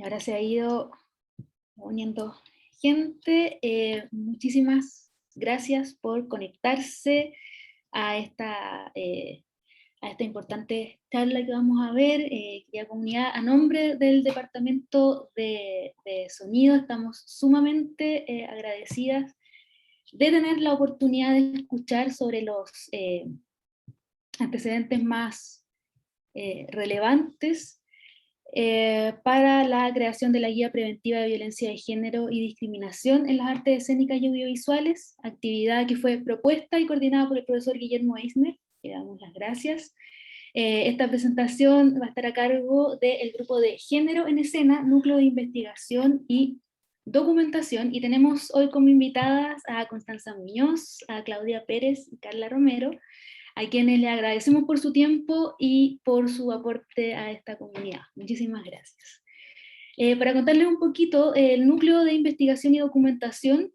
Ahora se ha ido uniendo gente. Muchísimas gracias por conectarse a esta importante charla que vamos a ver. Querida comunidad, a nombre del Departamento de Sonido, estamos sumamente agradecidas de tener la oportunidad de escuchar sobre los antecedentes más relevantes para la creación de la Guía Preventiva de Violencia de Género y Discriminación en las Artes Escénicas y Audiovisuales, actividad que fue propuesta y coordinada por el profesor Guillermo Eisner, le damos las gracias. Esta presentación va a estar a cargo del grupo de Género en Escena, Núcleo de Investigación y Documentación, y tenemos hoy como invitadas a Constanza Muñoz, a Claudia Pérez y Carla Romero, a quienes le agradecemos por su tiempo y por su aporte a esta comunidad. Muchísimas gracias. Para contarles un poquito, el Núcleo de Investigación y Documentación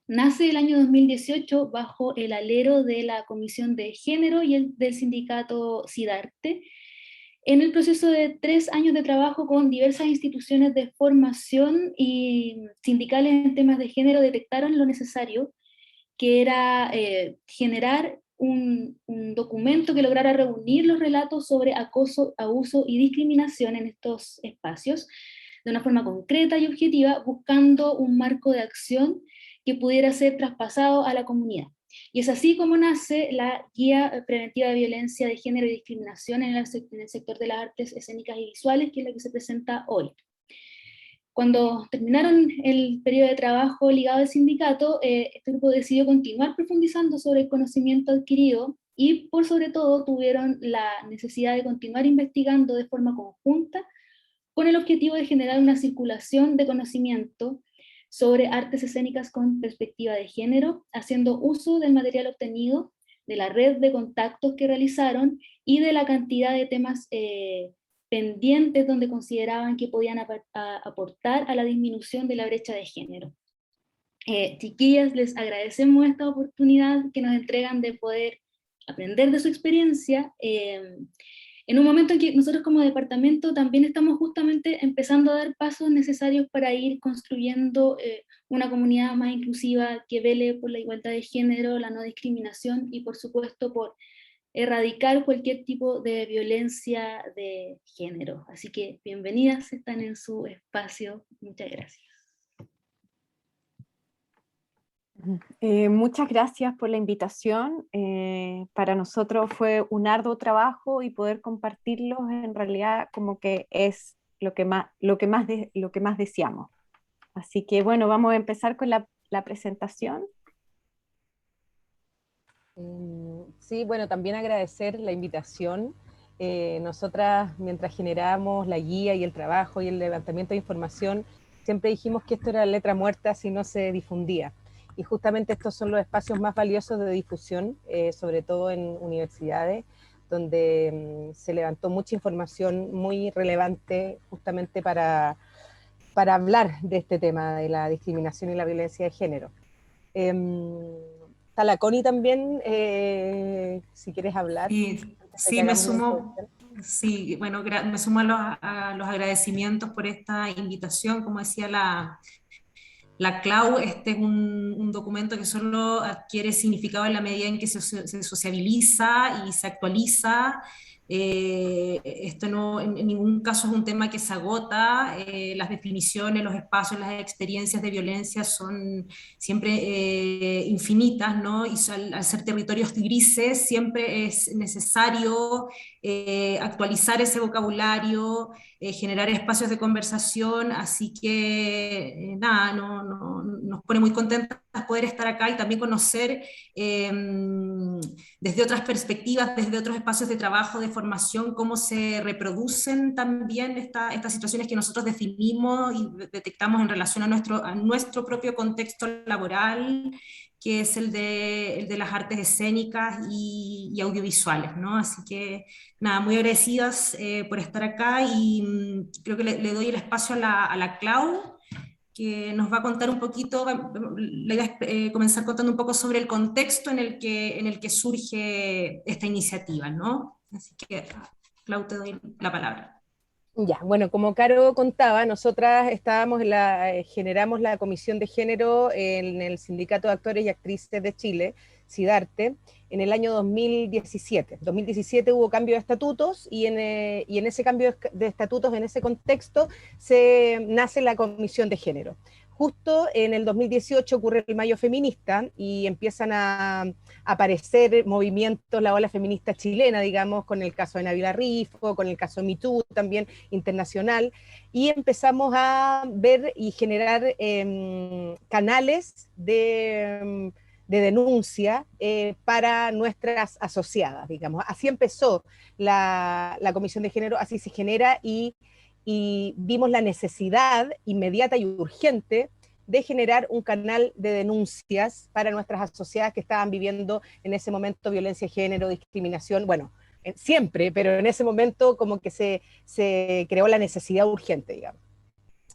nace el año 2018 bajo el alero de la Comisión de Género y del sindicato SIDARTE, en el proceso de 3 años de trabajo con diversas instituciones de formación y sindicales en temas de género. Detectaron lo necesario, que era generar un documento que lograra reunir los relatos sobre acoso, abuso y discriminación en estos espacios de una forma concreta y objetiva, buscando un marco de acción que pudiera ser traspasado a la comunidad. Y es así como nace la Guía Preventiva de Violencia de Género y Discriminación en el sector de las artes escénicas y visuales, que es la que se presenta hoy. Cuando terminaron el periodo de trabajo ligado al sindicato, este grupo decidió continuar profundizando sobre el conocimiento adquirido y, por sobre todo, tuvieron la necesidad de continuar investigando de forma conjunta con el objetivo de generar una circulación de conocimiento sobre artes escénicas con perspectiva de género, haciendo uso del material obtenido, de la red de contactos que realizaron y de la cantidad de temas pendientes donde consideraban que podían aportar a la disminución de la brecha de género. Chiquillas, les agradecemos esta oportunidad que nos entregan de poder aprender de su experiencia, en un momento en que nosotros como departamento también estamos justamente empezando a dar pasos necesarios para ir construyendo una comunidad más inclusiva que vele por la igualdad de género, la no discriminación y por supuesto por erradicar cualquier tipo de violencia de género. Así que bienvenidas, están en su espacio. Muchas gracias. Muchas gracias por la invitación. Para nosotros fue un arduo trabajo y poder compartirlo en realidad como que es lo que más deseamos. Así que bueno, vamos a empezar con la presentación. Sí, bueno, también agradecer la invitación. Nosotras, mientras generábamos la guía y el trabajo y el levantamiento de información, siempre dijimos que esto era letra muerta si no se difundía. Y justamente estos son los espacios más valiosos de difusión, sobre todo en universidades, donde se levantó mucha información muy relevante justamente para hablar de este tema de la discriminación y la violencia de género. Está la Connie también, si quieres hablar. Sí, me sumo. Sí, bueno, me sumo a los agradecimientos por esta invitación. Como decía la Clau, este es un documento que solo adquiere significado en la medida en que se sociabiliza y se actualiza. Esto no, en ningún caso es un tema que se agota. Las definiciones, los espacios, las experiencias de violencia son siempre infinitas, ¿no? Y al ser territorios grises siempre es necesario actualizar ese vocabulario, generar espacios de conversación, así que nada, nos pone muy contentas poder estar acá y también conocer desde otras perspectivas, desde otros espacios de trabajo, de formación, cómo se reproducen también estas situaciones que nosotros definimos y detectamos en relación a nuestro propio contexto laboral, que es el de las artes escénicas y audiovisuales, ¿no? Así que nada, muy agradecidas por estar acá y creo que le doy el espacio a la Clau, que nos va a contar un poquito. La idea es comenzar contando un poco sobre el contexto en el que surge esta iniciativa, ¿no? Así que, Clau, te doy la palabra. Ya, bueno, como Caro contaba, nosotras generamos la Comisión de Género en el Sindicato de Actores y Actrices de Chile, SIDARTE, en el año 2017. 2017 hubo cambio de estatutos y en ese cambio de estatutos, en ese contexto, se nace la Comisión de Género. Justo en el 2018 ocurre el Mayo Feminista y empiezan a aparecer movimientos, la ola feminista chilena, digamos, con el caso de Nabila Rifo, con el caso de MeToo también internacional, y empezamos a ver y generar canales de denuncia para nuestras asociadas, digamos. Así empezó la Comisión de Género, así se genera y vimos la necesidad inmediata y urgente de generar un canal de denuncias para nuestras asociadas que estaban viviendo en ese momento violencia de género, discriminación, bueno, siempre, pero en ese momento como que se creó la necesidad urgente, digamos.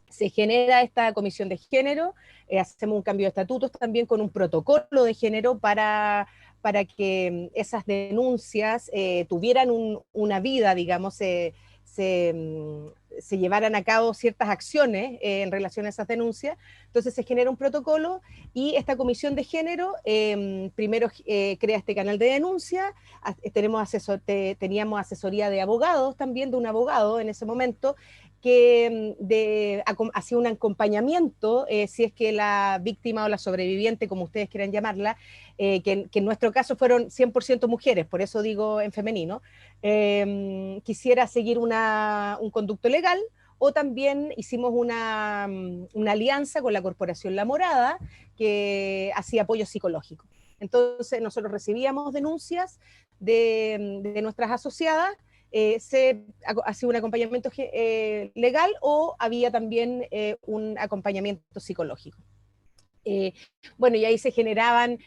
Se genera esta comisión de género, hacemos un cambio de estatutos también con un protocolo de género para que esas denuncias tuvieran una vida, digamos, se llevaran a cabo ciertas acciones en relación a esas denuncias. Entonces se genera un protocolo y esta comisión de género primero crea este canal de denuncia, teníamos asesoría de abogados también, de un abogado en ese momento, que hacía un acompañamiento, si es que la víctima o la sobreviviente, como ustedes quieran llamarla, que en nuestro caso fueron 100% mujeres, por eso digo en femenino, quisiera seguir un conducto legal, o también hicimos una alianza con la Corporación La Morada, que hacía apoyo psicológico. Entonces nosotros recibíamos denuncias de nuestras asociadas, se hacía un acompañamiento legal o había también un acompañamiento psicológico. Bueno, y ahí se generaban,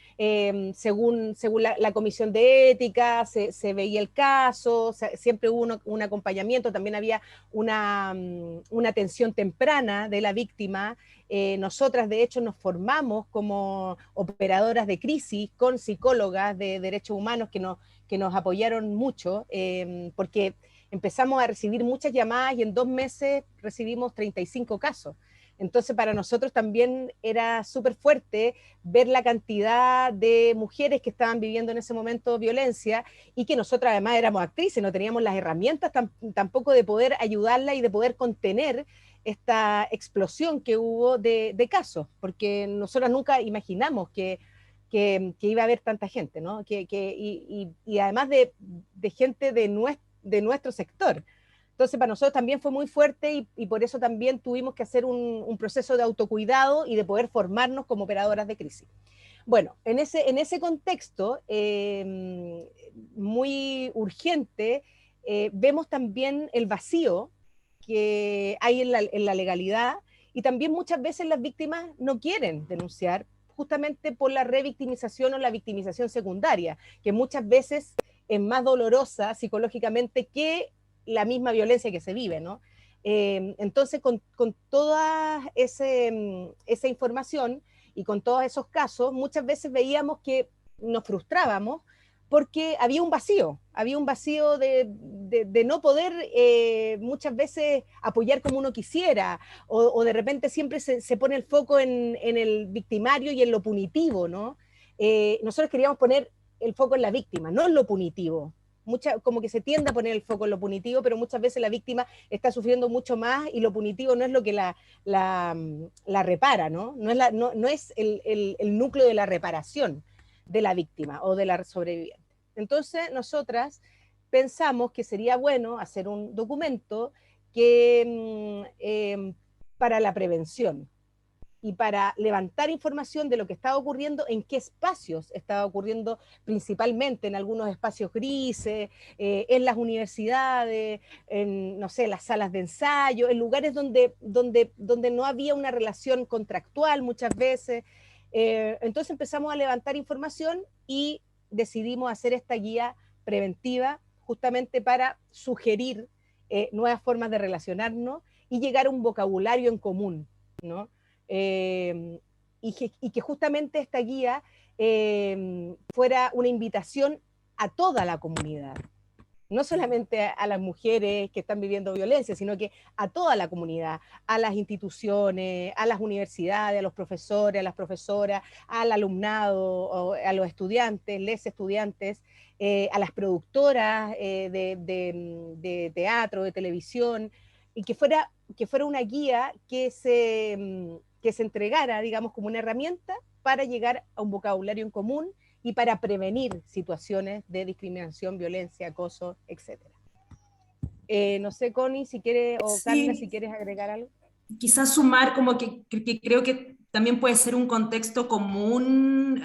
según la comisión de ética, se veía el caso, siempre hubo un acompañamiento, también había una atención temprana de la víctima. Nosotras, de hecho, nos formamos como operadoras de crisis con psicólogas de derechos humanos que nos apoyaron mucho, porque empezamos a recibir muchas llamadas y en 2 meses recibimos 35 casos. Entonces para nosotros también era súper fuerte ver la cantidad de mujeres que estaban viviendo en ese momento violencia y que nosotras además éramos actrices, no teníamos las herramientas tampoco de poder ayudarla y de poder contener esta explosión que hubo de casos, porque nosotras nunca imaginamos que iba a haber tanta gente, ¿no? Y además de gente de nuestro sector. Entonces, para nosotros también fue muy fuerte y por eso también tuvimos que hacer un proceso de autocuidado y de poder formarnos como operadoras de crisis. Bueno, en ese contexto muy urgente, vemos también el vacío que hay en la legalidad y también muchas veces las víctimas no quieren denunciar justamente por la revictimización o la victimización secundaria, que muchas veces es más dolorosa psicológicamente que la misma violencia que se vive, ¿no? Entonces, con toda esa información y con todos esos casos, muchas veces veíamos que nos frustrábamos porque había un vacío de no poder muchas veces apoyar como uno quisiera, o de repente siempre se pone el foco en el victimario y en lo punitivo, ¿no? Nosotros queríamos poner el foco en la víctima, no en lo punitivo. Como que se tiende a poner el foco en lo punitivo, pero muchas veces la víctima está sufriendo mucho más y lo punitivo no es lo que la repara, ¿no? No es el núcleo de la reparación de la víctima o de la sobreviviente. Entonces, nosotras pensamos que sería bueno hacer un documento para la prevención y para levantar información de lo que estaba ocurriendo, en qué espacios estaba ocurriendo, principalmente en algunos espacios grises, en las universidades, en, no sé, las salas de ensayo, en lugares donde no había una relación contractual muchas veces. Entonces empezamos a levantar información y decidimos hacer esta guía preventiva justamente para sugerir nuevas formas de relacionarnos y llegar a un vocabulario en común, ¿no? Y que justamente esta guía fuera una invitación a toda la comunidad, no solamente a las mujeres que están viviendo violencia, sino que a toda la comunidad, a las instituciones, a las universidades, a los profesores, a las profesoras, al alumnado, a los estudiantes, les estudiantes, a las productoras de teatro, de televisión, y que fuera una guía que se entregara, digamos, como una herramienta para llegar a un vocabulario en común y para prevenir situaciones de discriminación, violencia, acoso, etc. No sé, Connie, si quieres, o Carla, si quieres agregar algo. Quizás sumar como que creo que también puede ser un contexto común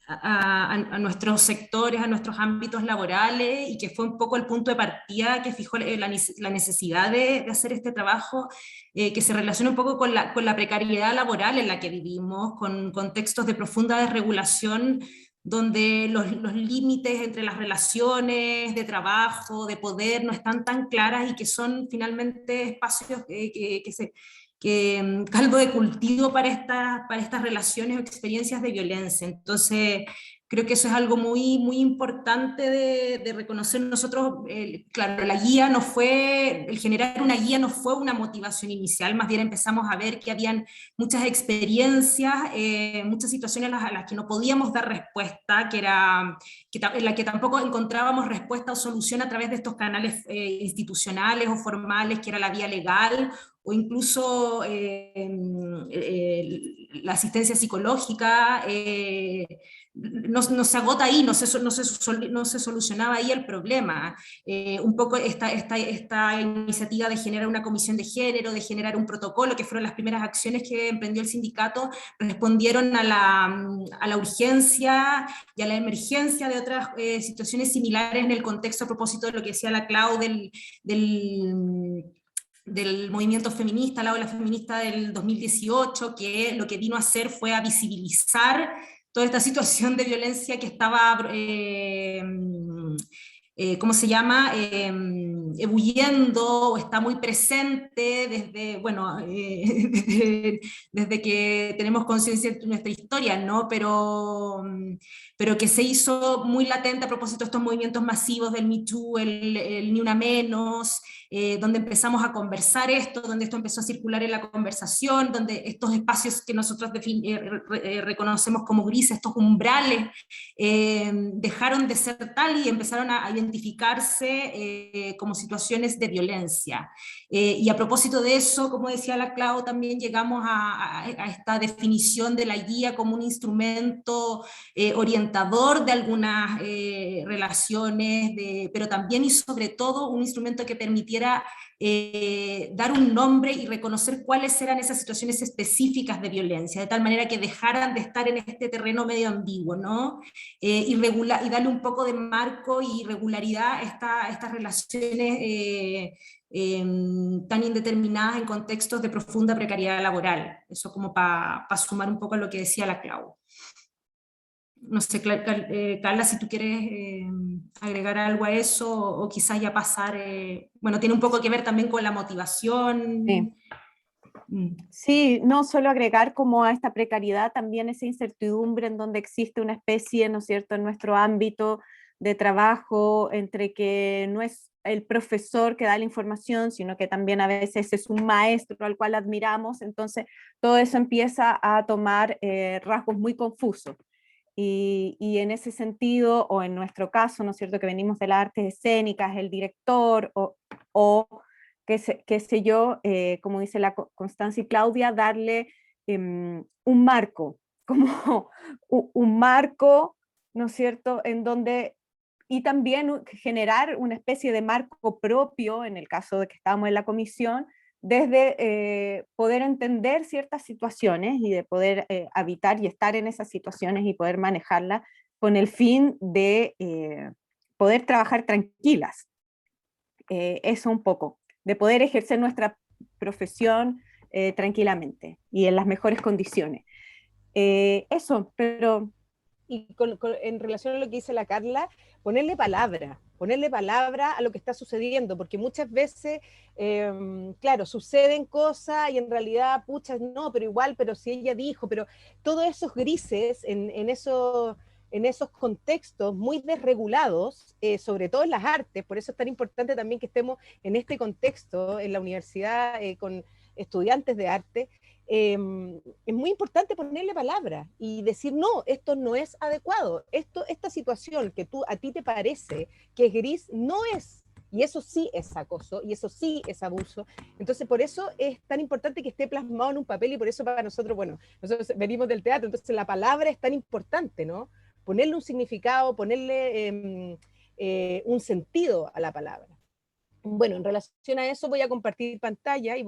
a nuestros sectores, a nuestros ámbitos laborales, y que fue un poco el punto de partida que fijó la necesidad de hacer este trabajo, que se relaciona un poco con la precariedad laboral en la que vivimos, con contextos de profunda desregulación, donde los límites entre las relaciones de trabajo, de poder, no están tan claras, y que son finalmente espacios caldo de cultivo para estas relaciones o experiencias de violencia. Entonces, creo que eso es algo muy, muy importante de reconocer. Nosotros, claro, el generar una guía no fue una motivación inicial, más bien empezamos a ver que habían muchas experiencias, muchas situaciones a las que no podíamos dar respuesta, en la que tampoco encontrábamos respuesta o solución a través de estos canales institucionales o formales, que era la vía legal, o incluso la asistencia psicológica. No se agota ahí, no se solucionaba ahí el problema. Un poco esta iniciativa de generar una comisión de género, de generar un protocolo, que fueron las primeras acciones que emprendió el sindicato, respondieron a la urgencia y a la emergencia de otras situaciones similares en el contexto, a propósito de lo que decía la Clau del movimiento feminista, la ola feminista del 2018, que lo que vino a hacer fue a visibilizar toda esta situación de violencia que estaba, ¿cómo se llama?, ebulliendo, o está muy presente desde, bueno, desde que tenemos conciencia de nuestra historia, ¿no? Pero que se hizo muy latente a propósito de estos movimientos masivos del Me Too, el Ni Una Menos, donde empezamos a conversar esto, donde esto empezó a circular en la conversación, donde estos espacios que nosotros reconocemos como grises, estos umbrales, dejaron de ser tal y empezaron a identificarse como situaciones de violencia. Y a propósito de eso, como decía la Clau, también llegamos a esta definición de la guía como un instrumento orientador de algunas relaciones, pero también y sobre todo un instrumento que permitiera dar un nombre y reconocer cuáles eran esas situaciones específicas de violencia, de tal manera que dejaran de estar en este terreno medio ambiguo, ¿no? Y darle un poco de marco y regularidad a estas relaciones tan indeterminadas en contextos de profunda precariedad laboral. Eso como para sumar un poco a lo que decía la Clau. No sé, Carla, si tú quieres agregar algo a eso, o quizás ya pasar, bueno, tiene un poco que ver también con la motivación. Sí. Sí, no solo agregar como a esta precariedad también esa incertidumbre en donde existe una especie, ¿no es cierto?, en nuestro ámbito de trabajo, entre que no es el profesor que da la información, sino que también a veces es un maestro al cual admiramos, entonces todo eso empieza a tomar rasgos muy confusos. Y en ese sentido, o en nuestro caso, ¿no es cierto?, que venimos de las artes escénicas, el director o qué sé yo, como dice la Constanza y Claudia, darle un marco, como un marco, ¿no es cierto?, en donde, y también generar una especie de marco propio, en el caso de que estábamos en la comisión, desde poder entender ciertas situaciones y de poder habitar y estar en esas situaciones y poder manejarlas con el fin de poder trabajar tranquilas. Eso un poco, de poder ejercer nuestra profesión tranquilamente y en las mejores condiciones. Eso, pero... Y en relación a lo que dice la Carla, ponerle palabra a lo que está sucediendo, porque muchas veces, claro, suceden cosas y en realidad, pucha, no, pero igual, pero si ella dijo, pero todos esos grises, en en esos contextos muy desregulados, sobre todo en las artes. Por eso es tan importante también que estemos en este contexto, en la universidad, con estudiantes de arte. Es muy importante ponerle palabra y decir, no, esto no es adecuado, esta situación que a ti te parece que es gris, no es. Y eso sí es acoso, y eso sí es abuso. Entonces, por eso es tan importante que esté plasmado en un papel, y por eso para nosotros, bueno, nosotros venimos del teatro, entonces la palabra es tan importante, ¿no? Ponerle un significado, ponerle un sentido a la palabra. Bueno, en relación a eso voy a compartir pantalla y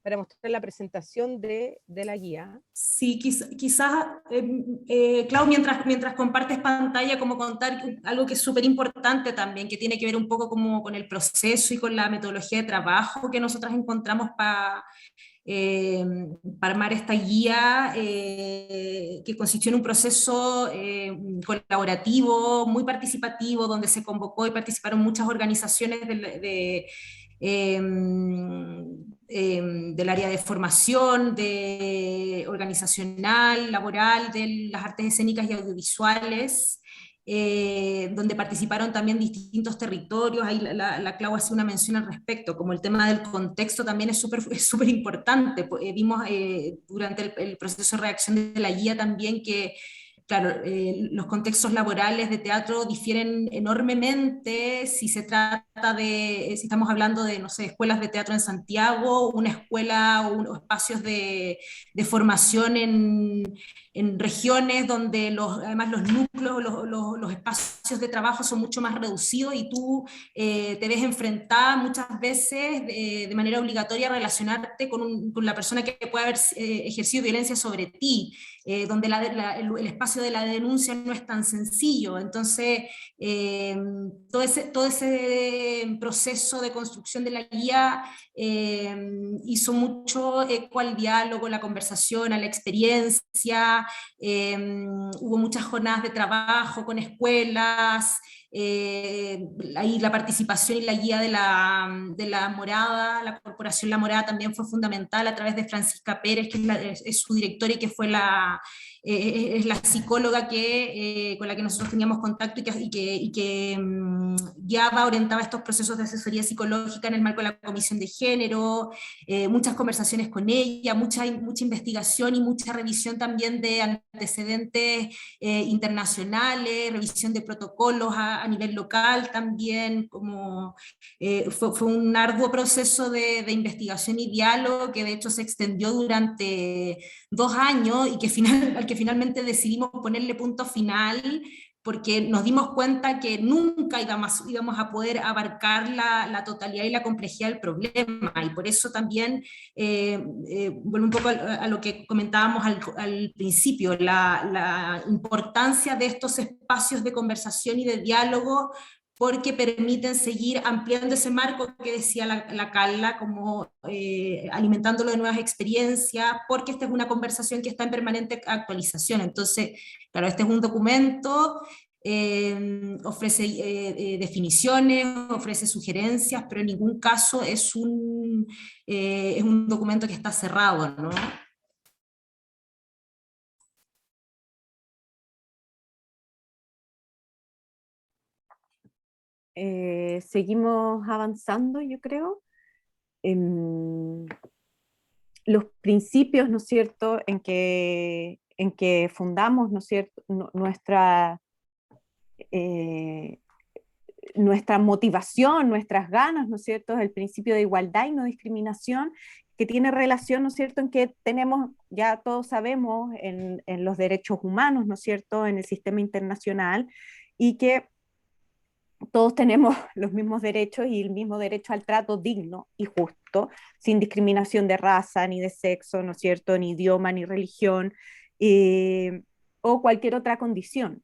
para mostrar la presentación de la guía. Sí, quizás, Clau, mientras compartes pantalla, como contar algo que es súper importante también, que tiene que ver un poco como con el proceso y con la metodología de trabajo que nosotras encontramos para armar esta guía, que consistió en un proceso colaborativo, muy participativo, donde se convocó y participaron muchas organizaciones del área de formación, organizacional, laboral, de las artes escénicas y audiovisuales, donde participaron también distintos territorios. Ahí la Clau hace una mención al respecto, como el tema del contexto también es súper importante. Vimos durante el proceso de redacción de la guía también que, claro, los contextos laborales de teatro difieren enormemente si se trata si estamos hablando de, no sé, escuelas de teatro en Santiago, una escuela o espacios de formación en regiones donde además los núcleos, los espacios de trabajo son mucho más reducidos y tú te ves enfrentada muchas veces de manera obligatoria a relacionarte con la persona que puede haber ejercido violencia sobre ti. Donde el espacio de la denuncia no es tan sencillo. Entonces, todo ese proceso de construcción de la guía hizo mucho eco al diálogo, la conversación, a la experiencia. Hubo muchas jornadas de trabajo con escuelas. Ahí la participación y la guía de la Morada, la Corporación La Morada también fue fundamental a través de Francisca Pérez, que es su directora y que fue es la psicóloga con la que nosotros teníamos contacto y que guiaba, orientaba estos procesos de asesoría psicológica en el marco de la Comisión de Género, muchas conversaciones con ella, mucha investigación y mucha revisión también de antecedentes internacionales, revisión de protocolos a nivel local también, como fue un arduo proceso de investigación y diálogo que de hecho se extendió durante 2 años y al que finalmente decidimos ponerle punto final porque nos dimos cuenta que nunca íbamos a poder abarcar la totalidad y la complejidad del problema, y por eso también, vuelvo un poco a lo que comentábamos al principio, la importancia de estos espacios de conversación y de diálogo, porque permiten seguir ampliando ese marco que decía la Carla, como alimentándolo de nuevas experiencias, porque esta es una conversación que está en permanente actualización. Entonces, claro, este es un documento, ofrece definiciones, ofrece sugerencias, pero en ningún caso es un documento que está cerrado, ¿no? Seguimos avanzando, yo creo. Los principios, ¿no es cierto?, en que fundamos, ¿no es cierto?, nuestra motivación, nuestras ganas, ¿no es cierto?, es el principio de igualdad y no discriminación, que tiene relación, ¿no es cierto?, en que tenemos, ya todos sabemos, en los derechos humanos, ¿no es cierto?, en el sistema internacional, y que todos tenemos los mismos derechos y el mismo derecho al trato digno y justo, sin discriminación de raza, ni de sexo, ¿no es cierto?, ni idioma, ni religión, o cualquier otra condición.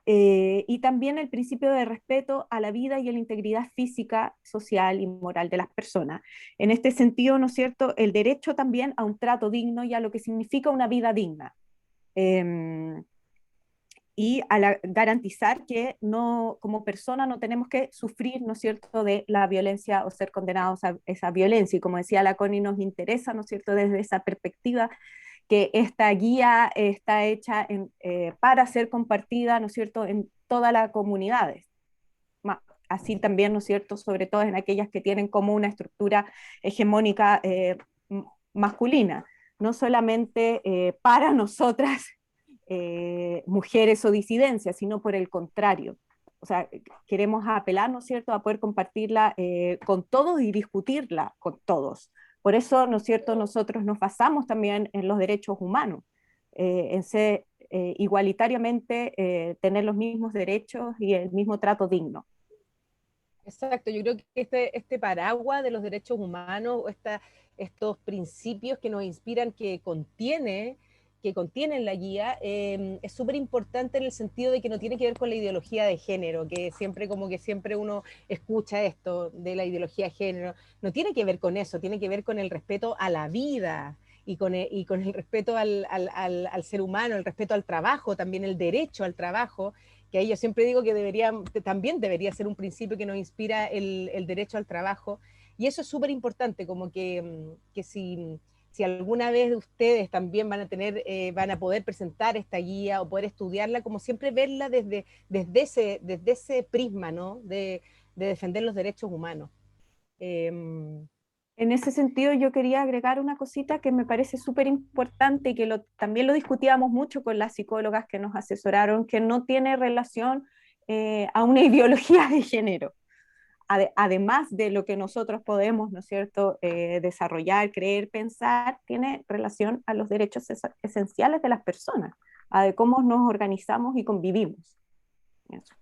Y también el principio de respeto a la vida y a la integridad física, social y moral de las personas. En este sentido, ¿no es cierto?, el derecho también a un trato digno y a lo que significa una vida digna. Y garantizar que no, como persona no tenemos que sufrir, ¿no es cierto?, de la violencia o ser condenados a esa violencia. Y como decía la Connie, nos interesa, ¿no es cierto?, desde esa perspectiva, que esta guía está hecha para ser compartida, ¿no es cierto?, en todas las comunidades. Así también, ¿no es cierto?, sobre todo en aquellas que tienen como una estructura hegemónica masculina, no solamente para nosotras, mujeres o disidencias, sino por el contrario. O sea, queremos apelar, ¿no es cierto?, a poder compartirla con todos y discutirla con todos. Por eso, ¿no es cierto?, nosotros nos basamos también en los derechos humanos, en ser igualitariamente, tener los mismos derechos y el mismo trato digno. Exacto, yo creo que este paraguas de los derechos humanos, estos principios que nos inspiran, que contienen la guía, es súper importante en el sentido de que no tiene que ver con la ideología de género, que siempre uno escucha esto de la ideología de género, no tiene que ver con eso, tiene que ver con el respeto a la vida y con el respeto al ser humano, el respeto al trabajo, también el derecho al trabajo, que ahí yo siempre digo que también debería ser un principio que nos inspira el derecho al trabajo, y eso es súper importante, como que si alguna vez ustedes también van a poder presentar esta guía o poder estudiarla, como siempre verla desde ese prisma, ¿no?, de defender los derechos humanos. En ese sentido, yo quería agregar una cosita que me parece súper importante y que también lo discutíamos mucho con las psicólogas que nos asesoraron, que no tiene relación a una ideología de género. Además de lo que nosotros podemos, ¿no es cierto?, desarrollar, creer, pensar, tiene relación a los derechos esenciales de las personas, a de cómo nos organizamos y convivimos. Eso.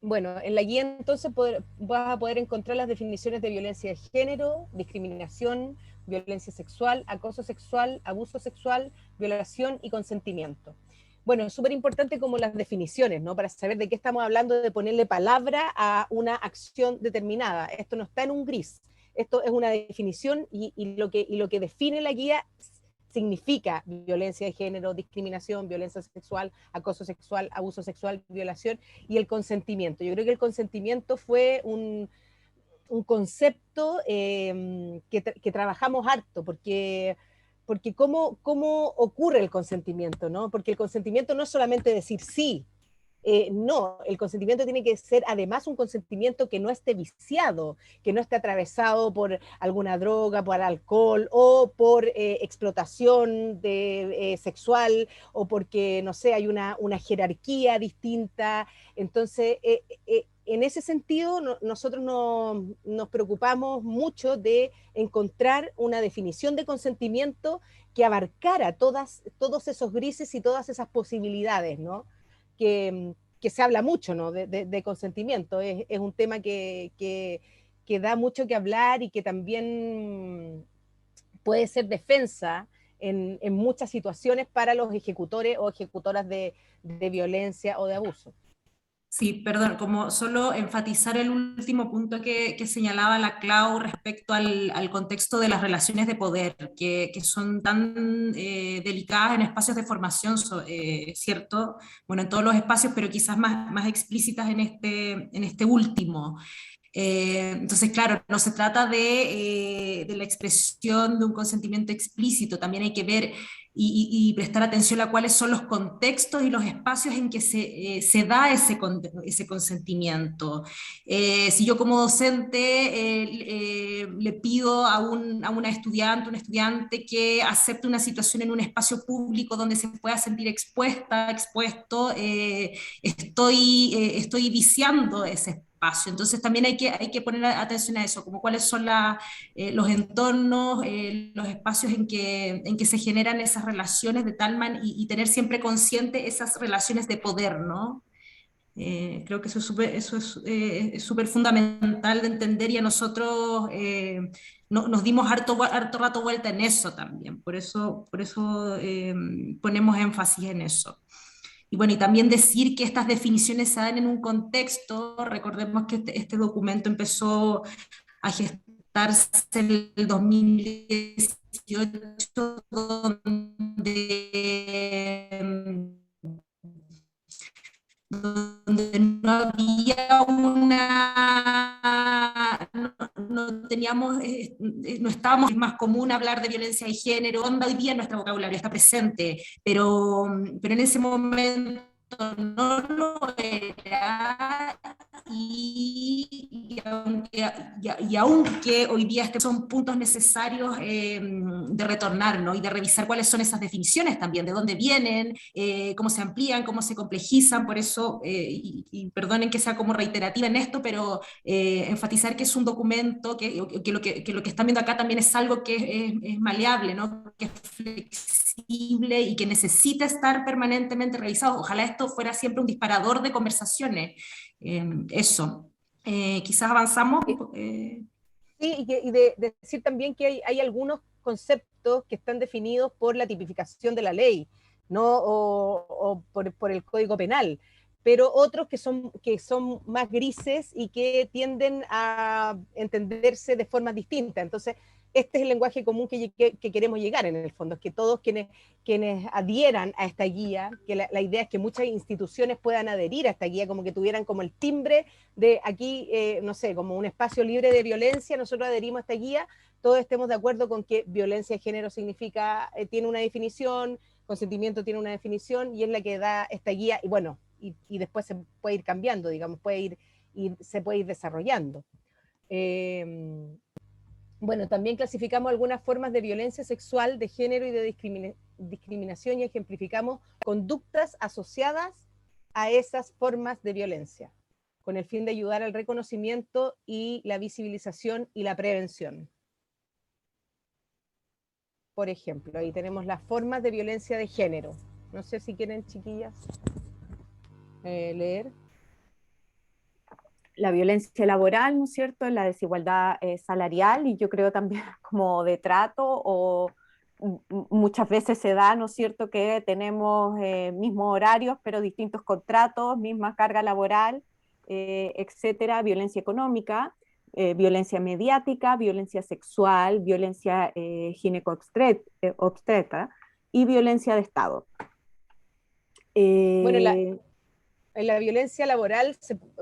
Bueno, en la guía entonces vas a poder encontrar las definiciones de violencia de género, discriminación, violencia sexual, acoso sexual, abuso sexual, violación y consentimiento. Bueno, es súper importante como las definiciones, ¿no?, para saber de qué estamos hablando, de ponerle palabra a una acción determinada. Esto no está en un gris, esto es una definición y lo que define la guía significa violencia de género, discriminación, violencia sexual, acoso sexual, abuso sexual, violación y el consentimiento. Yo creo que el consentimiento fue un concepto que trabajamos harto, porque cómo ocurre el consentimiento, ¿no? Porque el consentimiento no es solamente decir sí, no, el consentimiento tiene que ser además un consentimiento que no esté viciado, que no esté atravesado por alguna droga, por alcohol o por explotación sexual o porque, no sé, hay una jerarquía distinta. Entonces, en ese sentido, nosotros nos preocupamos mucho de encontrar una definición de consentimiento que abarcara todos esos grises y todas esas posibilidades, ¿no? Que se habla mucho, ¿no?, de consentimiento. Es un tema que da mucho que hablar y que también puede ser defensa en muchas situaciones para los ejecutores o ejecutoras de violencia o de abuso. Sí, perdón, como solo enfatizar el último punto que señalaba la Clau respecto al contexto de las relaciones de poder, que son tan delicadas en espacios de formación, ¿cierto? Bueno, en todos los espacios, pero quizás más explícitas en este último. Entonces, claro, no se trata de la expresión de un consentimiento explícito, también hay que ver y prestar atención a cuáles son los contextos y los espacios en que se da ese consentimiento. Si yo como docente le pido a una estudiante, un estudiante que acepte una situación en un espacio público donde se pueda sentir expuesto, estoy viciando ese espacio. Entonces también hay que poner atención a eso, como cuáles son los entornos, los espacios en que se generan esas relaciones de tal manera y tener siempre consciente esas relaciones de poder, ¿no? Creo que eso es súper fundamental de entender y a nosotros nos dimos harto rato vuelta en eso también, por eso ponemos énfasis en eso. Y bueno, y también decir que estas definiciones se dan en un contexto, recordemos que este documento empezó a gestarse en el 2018, donde no había no teníamos, no estábamos, es más común hablar de violencia de género, onda hoy día en nuestro vocabulario está presente, pero en ese momento no lo era, y aunque hoy día son puntos necesarios de retornar, ¿no? Y de revisar cuáles son esas definiciones también, de dónde vienen, cómo se amplían, cómo se complejizan, por eso, y perdonen que sea como reiterativa en esto, pero enfatizar que es un documento, que lo que están viendo acá también es algo que es maleable, ¿no? Que es flexible y que necesita estar permanentemente revisado. Ojalá esto fuera siempre un disparador de conversaciones. Eso. Quizás avanzamos. Sí, y de decir también que hay algunos conceptos que están definidos por la tipificación de la ley, ¿no? O por el Código Penal, pero otros que son más grises y que tienden a entenderse de formas distintas. Entonces, este es el lenguaje común que queremos llegar en el fondo, es que todos quienes adhieran a esta guía, que la idea es que muchas instituciones puedan adherir a esta guía, como que tuvieran como el timbre de aquí, no sé, como un espacio libre de violencia, nosotros adherimos a esta guía, todos estemos de acuerdo con que violencia de género significa, tiene una definición, consentimiento tiene una definición, y es la que da esta guía, y bueno, y después se puede ir cambiando, digamos, se puede ir desarrollando. Bueno, también clasificamos algunas formas de violencia sexual, de género y de discriminación, y ejemplificamos conductas asociadas a esas formas de violencia, con el fin de ayudar al reconocimiento y la visibilización y la prevención. Por ejemplo, ahí tenemos las formas de violencia de género. No sé si quieren, chiquillas, leer. La violencia laboral, ¿no es cierto?, la desigualdad salarial, y yo creo también como de trato, o muchas veces se da, ¿no es cierto?, que tenemos mismos horarios, pero distintos contratos, misma carga laboral, etcétera, violencia económica, violencia mediática, violencia sexual, violencia gineco-obstetra y violencia de Estado. Bueno, en la violencia laboral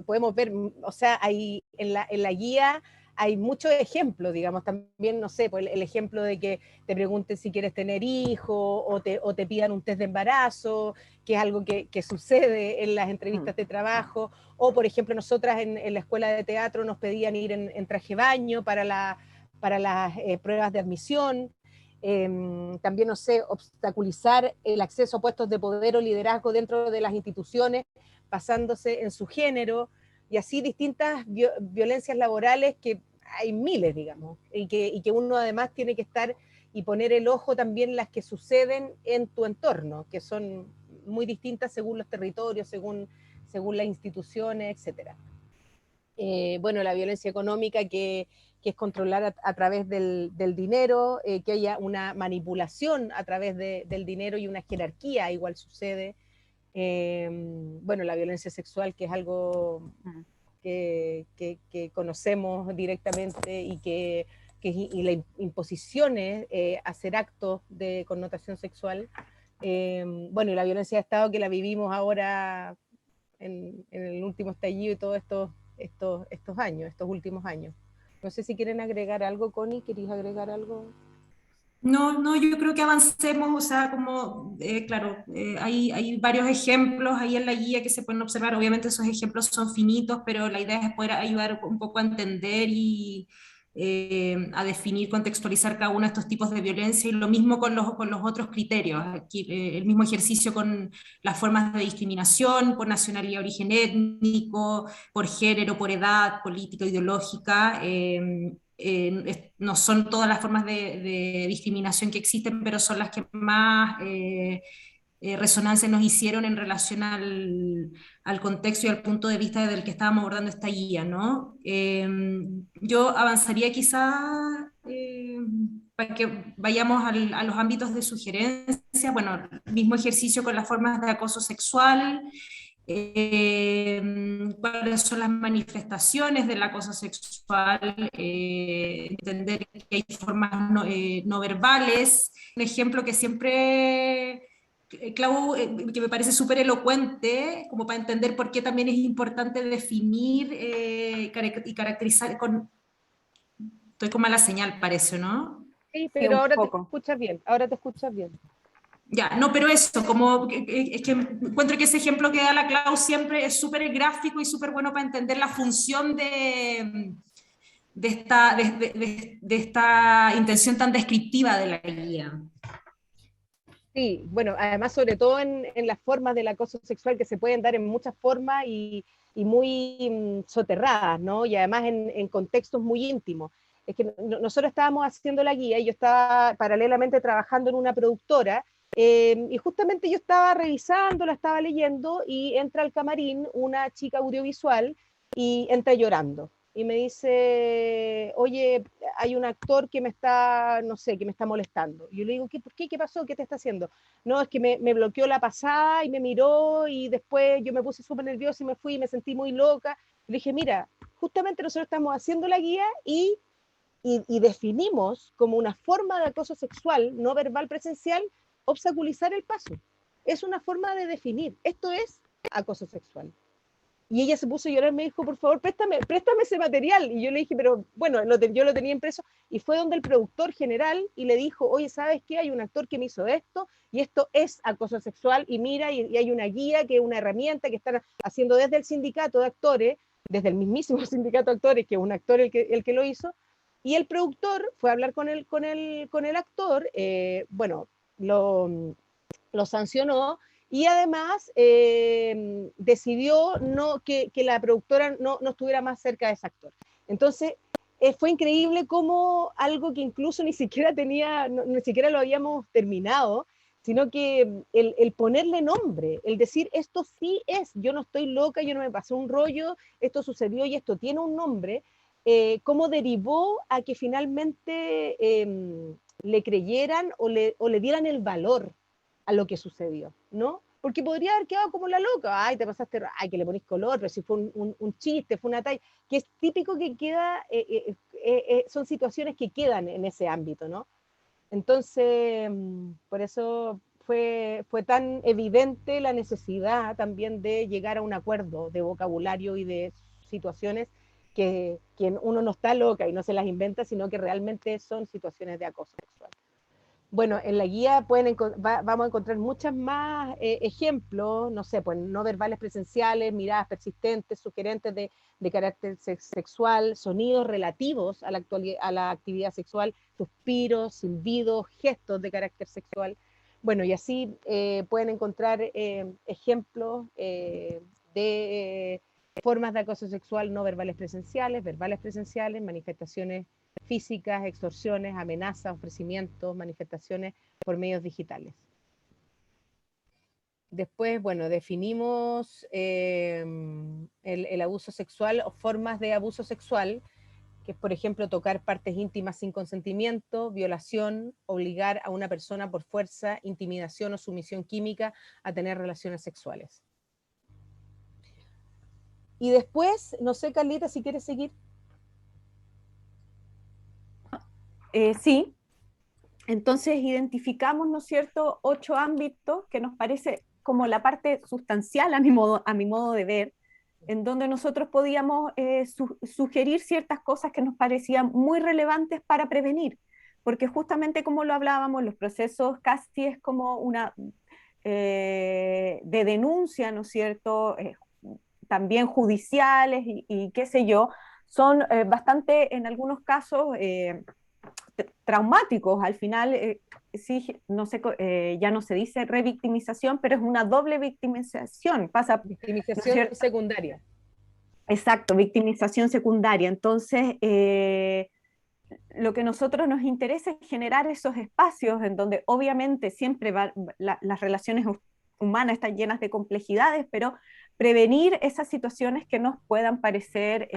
podemos ver, o sea, en la guía hay muchos ejemplos, digamos, también, no sé, pues el ejemplo de que te pregunten si quieres tener hijos, o te pidan un test de embarazo, que es algo que sucede en las entrevistas de trabajo, o por ejemplo nosotras en la escuela de teatro nos pedían ir en traje baño para las pruebas de admisión. También, no sé, obstaculizar el acceso a puestos de poder o liderazgo dentro de las instituciones, basándose en su género, y así distintas violencias laborales, que hay miles, digamos, y que uno además tiene que estar y poner el ojo también las que suceden en tu entorno, que son muy distintas según los territorios, según las instituciones, etc. Bueno, la violencia económica, que es controlar a través del dinero, que haya una manipulación a través del dinero y una jerarquía, igual sucede. Bueno, la violencia sexual, que es algo que conocemos directamente, y las imposiciones, hacer actos de connotación sexual. Bueno, y la violencia de Estado, que la vivimos ahora en el último estallido y todos estos años, estos últimos años. No sé si quieren agregar algo, Connie, ¿queréis agregar algo? No, yo creo que avancemos, o sea, como, claro, hay varios ejemplos ahí en la guía que se pueden observar, obviamente esos ejemplos son finitos, pero la idea es poder ayudar un poco a entender y a definir, contextualizar cada uno de estos tipos de violencia, y lo mismo con los otros criterios, aquí, el mismo ejercicio con las formas de discriminación por nacionalidad, origen étnico, por género, por edad, política, ideológica. No son todas las formas de discriminación que existen, pero son las que más resonancia nos hicieron en relación al contexto y al punto de vista del que estábamos abordando esta guía, ¿no? Yo avanzaría quizás para que vayamos a los ámbitos de sugerencia, bueno, mismo ejercicio con las formas de acoso sexual, cuáles son las manifestaciones del acoso sexual, entender que hay formas no verbales. Un ejemplo que siempre, Clau, que me parece súper elocuente, como para entender por qué también es importante definir y caracterizar Estoy con mala señal, parece, ¿no? Sí, Sí, pero un ahora te poco. escuchas bien, ahora te escuchas bien. Ya, no, pero eso, como es que encuentro que ese ejemplo que da la Clau siempre es súper gráfico y súper bueno para entender la función de esta intención tan descriptiva de la guía. Sí, bueno, además sobre todo en las formas del acoso sexual que se pueden dar en muchas formas y muy soterradas, ¿no? Y además en contextos muy íntimos. Es que nosotros estábamos haciendo la guía y yo estaba paralelamente trabajando en una productora y justamente yo estaba revisando, la estaba leyendo y entra al camarín una chica audiovisual y entra llorando. Y me dice, oye, hay un actor que me está, no sé, que me está molestando. Y yo le digo, ¿qué, por qué? ¿Qué pasó? ¿Qué te está haciendo? No, es que me bloqueó la pasada y me miró y después yo me puse súper nerviosa y me fui y me sentí muy loca. Le dije, mira, justamente nosotros estamos haciendo la guía y definimos como una forma de acoso sexual no verbal presencial obstaculizar el paso. Es una forma de definir. Esto es acoso sexual. Y ella se puso a llorar y me dijo, por favor, préstame ese material. Y yo le dije, pero bueno, yo lo tenía impreso. Y fue donde el productor general y le dijo, oye, ¿sabes qué? Hay un actor que me hizo esto y esto es acoso sexual. Y mira, y hay una guía, que es una herramienta que están haciendo desde el sindicato de actores, desde el mismísimo sindicato de actores, que es un actor el que lo hizo. Y el productor fue a hablar con el actor, bueno, lo sancionó y además decidió que la productora no estuviera más cerca de ese actor. Entonces, fue increíble como algo que incluso ni siquiera ni siquiera lo habíamos terminado, sino que el ponerle nombre, el decir, esto sí es, yo no estoy loca, yo no me pasé un rollo, esto sucedió y esto tiene un nombre, cómo derivó a que finalmente le creyeran o le dieran el valor a lo que sucedió, ¿no? Porque podría haber quedado como la loca, ay, te pasaste, ay, que le ponís color, pero si fue un chiste, fue una talla, que es típico que queda, son situaciones que quedan en ese ámbito, ¿no? Entonces, por eso fue tan evidente la necesidad también de llegar a un acuerdo de vocabulario y de situaciones que uno no está loca y no se las inventa, sino que realmente son situaciones de acoso sexual. Bueno, en la guía vamos a encontrar muchos más ejemplos, no sé, pues no verbales presenciales, miradas persistentes, sugerentes de carácter sexual, sonidos relativos a la actividad sexual, suspiros, silbidos, gestos de carácter sexual. Bueno, y así pueden encontrar ejemplos de formas de acoso sexual no verbales presenciales, manifestaciones físicas, extorsiones, amenazas, ofrecimientos, manifestaciones por medios digitales. Después, bueno, definimos el abuso sexual o formas de abuso sexual, que es, por ejemplo, tocar partes íntimas sin consentimiento, violación, obligar a una persona por fuerza, intimidación o sumisión química a tener relaciones sexuales. Y después, no sé, Carlita, si quieres seguir. Sí, entonces identificamos, ¿no es cierto?, 8 ámbitos que nos parece como la parte sustancial a mi modo de ver, en donde nosotros podíamos sugerir ciertas cosas que nos parecían muy relevantes para prevenir, porque justamente como lo hablábamos, los procesos casi es como una de denuncia, ¿no es cierto?, también judiciales y qué sé yo, son bastante, en algunos casos, traumáticos. Al final, sí, no sé, ya no se dice revictimización, pero es una doble victimización. Pasa, Victimización, ¿no?, secundaria. Exacto, victimización secundaria. Entonces, lo que a nosotros nos interesa es generar esos espacios en donde obviamente siempre las relaciones humanas están llenas de complejidades, pero prevenir esas situaciones que nos puedan parecer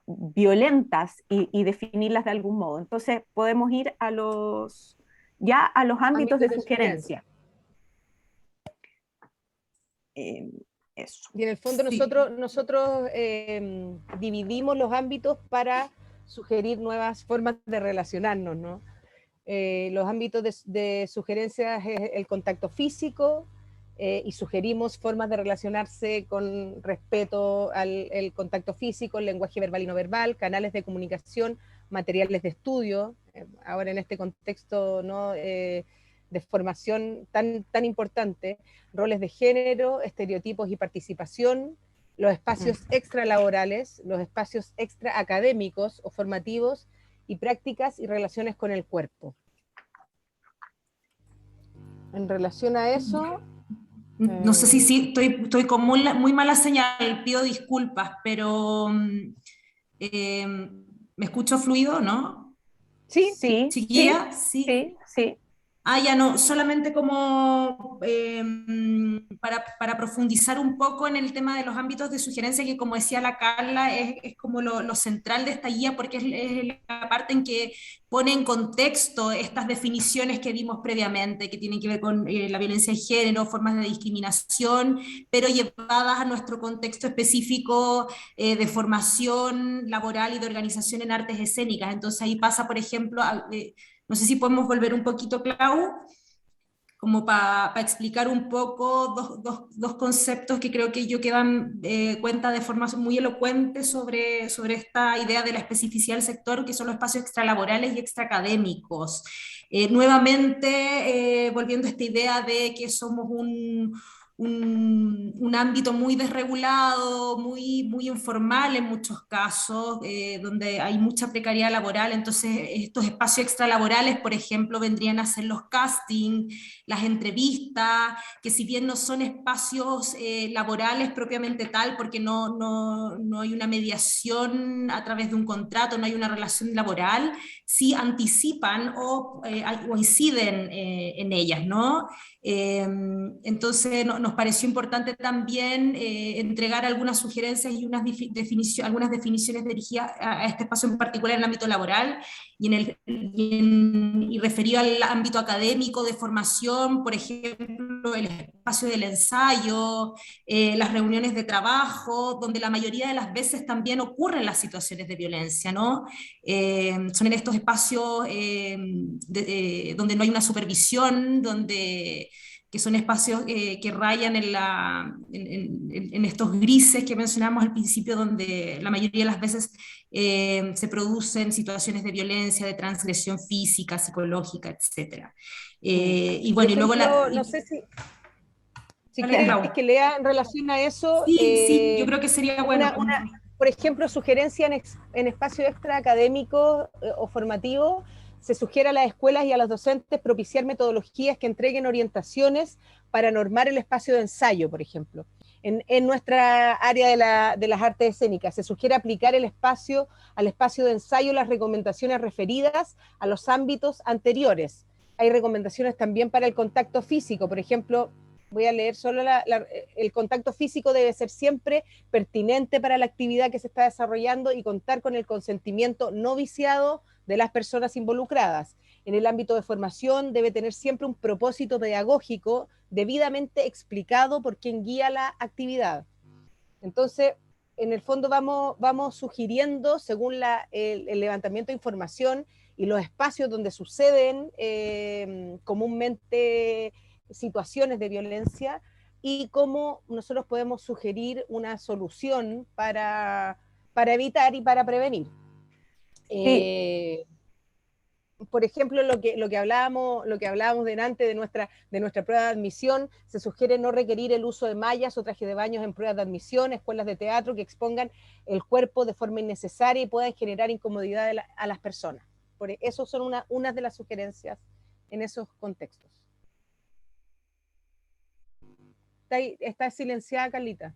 violentas y definirlas de algún modo. Entonces podemos ir a los ámbitos de sugerencia. Eso. Y en el fondo Sí. nosotros dividimos los ámbitos para sugerir nuevas formas de relacionarnos, ¿no? Los ámbitos de sugerencias es el contacto físico, y sugerimos formas de relacionarse con respeto al el contacto físico, el lenguaje verbal y no verbal, canales de comunicación, materiales de estudio, ahora en este contexto, ¿no? De formación tan importante, roles de género, estereotipos y participación, los espacios extralaborales, los espacios extraacadémicos o formativos y prácticas y relaciones con el cuerpo. En relación a eso... No sé si estoy con muy mala señal, pido disculpas, pero ¿me escucho fluido, no? Sí, sí, ¿Chiquilla? Sí. sí, sí. Ya no, solamente como para profundizar un poco en el tema de los ámbitos de sugerencia, que como decía la Carla, es como lo central de esta guía, porque es la parte en que pone en contexto estas definiciones que vimos previamente, que tienen que ver con la violencia de género, formas de discriminación, pero llevadas a nuestro contexto específico de formación laboral y de organización en artes escénicas. Entonces ahí pasa, por ejemplo, no sé si podemos volver un poquito, Clau, como para explicar un poco dos conceptos que creo que yo que dan cuenta de forma muy elocuente sobre esta idea de la especificidad del sector, que son los espacios extralaborales y extraacadémicos. Nuevamente, volviendo a esta idea de que somos un ámbito muy desregulado, muy informal en muchos casos, donde hay mucha precariedad laboral. Entonces estos espacios extralaborales, por ejemplo, vendrían a ser los castings, las entrevistas, que si bien no son espacios laborales propiamente tal, porque no hay una mediación a través de un contrato, no hay una relación laboral, sí anticipan o inciden en ellas, ¿no? Entonces nos pareció importante también entregar algunas sugerencias y algunas definiciones dirigidas a este espacio en particular en el ámbito laboral y referido al ámbito académico de formación, por ejemplo, el espacio del ensayo, las reuniones de trabajo, donde la mayoría de las veces también ocurren las situaciones de violencia, ¿no? Son en estos espacios donde no hay una supervisión, que son espacios que rayan en estos grises que mencionamos al principio, donde la mayoría de las veces se producen situaciones de violencia, de transgresión física, psicológica, etc. Y bueno, ejemplo, y luego no sé si Dale, quieres Clau. que lea en relación a eso, Sí, yo creo que sería bueno. por ejemplo, sugerencia en espacio extra académico o formativo, se sugiere a las escuelas y a los docentes propiciar metodologías que entreguen orientaciones para normar el espacio de ensayo, por ejemplo. En nuestra área de las artes escénicas, se sugiere aplicar al espacio de ensayo las recomendaciones referidas a los ámbitos anteriores. Hay recomendaciones también para el contacto físico, por ejemplo, voy a leer solo el contacto físico debe ser siempre pertinente para la actividad que se está desarrollando y contar con el consentimiento no viciado de las personas involucradas. En el ámbito de formación debe tener siempre un propósito pedagógico debidamente explicado por quien guía la actividad. Entonces, en el fondo vamos sugiriendo, según el levantamiento de información y los espacios donde suceden comúnmente situaciones de violencia, y cómo nosotros podemos sugerir una solución para evitar y para prevenir. Sí. Por ejemplo, lo que hablábamos delante de nuestra prueba de admisión, se sugiere no requerir el uso de mallas o trajes de baños en pruebas de admisión, escuelas de teatro que expongan el cuerpo de forma innecesaria y puedan generar incomodidad a las personas. Por eso son unas de las sugerencias en esos contextos. Está silenciada, Carlita.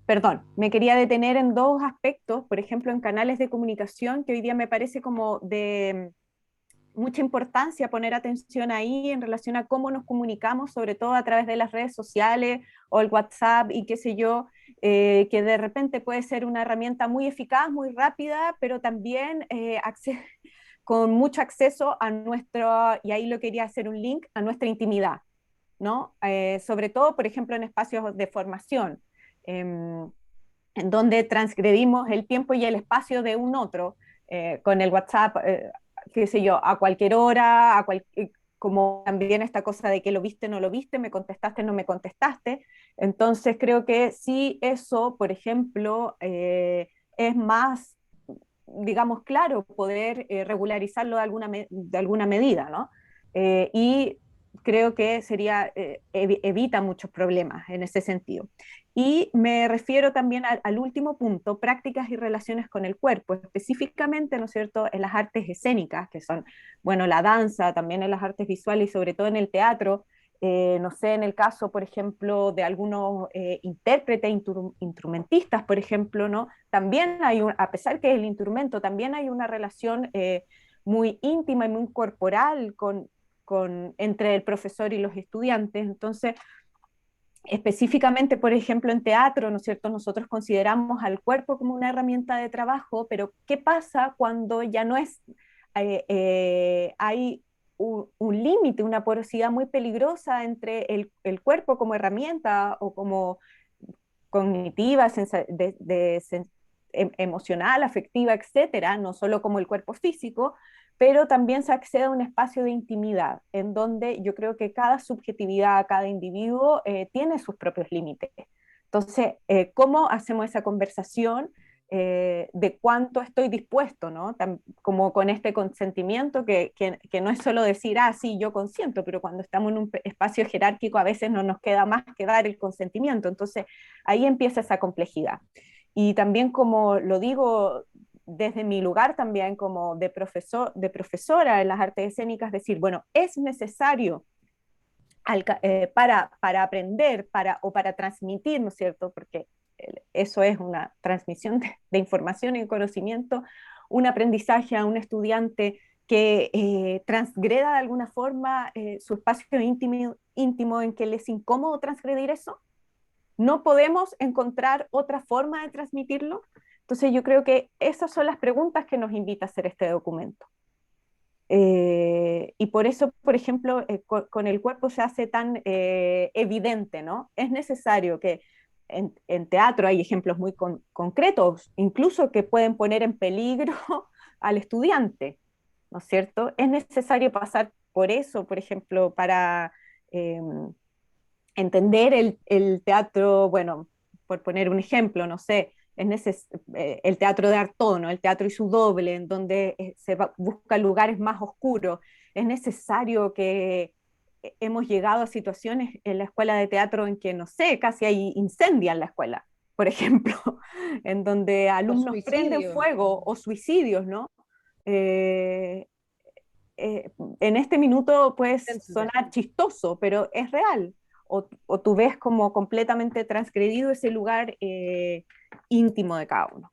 Perdón, me quería detener en dos aspectos, por ejemplo, en canales de comunicación, que hoy día me parece como de mucha importancia poner atención ahí en relación a cómo nos comunicamos, sobre todo a través de las redes sociales o el WhatsApp y qué sé yo, que de repente puede ser una herramienta muy eficaz, muy rápida, pero también con mucho acceso a nuestro, y ahí lo quería hacer un link, a nuestra intimidad, ¿no? Sobre todo, por ejemplo, en espacios de formación, en donde transgredimos el tiempo y el espacio de un otro, con el WhatsApp, qué sé yo, a cualquier hora, como también esta cosa de que lo viste, no lo viste, me contestaste, no me contestaste. Entonces creo que sí eso, por ejemplo, es más, digamos, claro, poder regularizarlo de alguna medida, ¿no? Y creo que evita muchos problemas en ese sentido. Y me refiero también al último punto, prácticas y relaciones con el cuerpo, específicamente, ¿no es cierto?, en las artes escénicas, que son, bueno, la danza, también en las artes visuales y sobre todo en el teatro. No sé, en el caso, por ejemplo, de algunos intérpretes, instrumentistas, por ejemplo, ¿no? También a pesar que es el instrumento, también hay una relación muy íntima y muy corporal entre el profesor y los estudiantes. Entonces, específicamente, por ejemplo, en teatro, ¿no es cierto? Nosotros consideramos al cuerpo como una herramienta de trabajo, pero ¿qué pasa cuando ya no es, hay un límite, una porosidad muy peligrosa entre el cuerpo como herramienta o como cognitiva, emocional, afectiva, etcétera, no solo como el cuerpo físico, pero también se accede a un espacio de intimidad, en donde yo creo que cada subjetividad, cada individuo tiene sus propios límites. Entonces, ¿cómo hacemos esa conversación de cuánto estoy dispuesto, ¿no? Como con este consentimiento que no es solo decir, ah, sí, yo consiento, pero cuando estamos en un espacio jerárquico a veces no nos queda más que dar el consentimiento. Entonces, ahí empieza esa complejidad. Y también, como lo digo desde mi lugar también como de profesora en las artes escénicas, decir, bueno, es necesario para aprender o para transmitir, ¿no es cierto? Porque eso es una transmisión de información y conocimiento, un aprendizaje a un estudiante que transgreda de alguna forma su espacio íntimo en que le es incómodo transgredir eso. No podemos encontrar otra forma de transmitirlo. Entonces yo creo que esas son las preguntas que nos invita a hacer este documento. Y por eso, por ejemplo, con el cuerpo se hace tan evidente, ¿no? Es necesario que en teatro hay ejemplos muy concretos, incluso que pueden poner en peligro al estudiante, ¿no es cierto? Es necesario pasar por eso, por ejemplo, para entender el teatro, bueno, por poner un ejemplo, no sé, el teatro de Artaud, ¿no? El teatro y su doble, en donde busca lugares más oscuros. Es necesario que hemos llegado a situaciones en la escuela de teatro en que, no sé, casi hay incendios en la escuela, por ejemplo, en donde alumnos prenden fuego o suicidios, ¿no? Eh, en este minuto puede sonar chistoso, pero es real. O tú ves como completamente transgredido ese lugar íntimo de cada uno.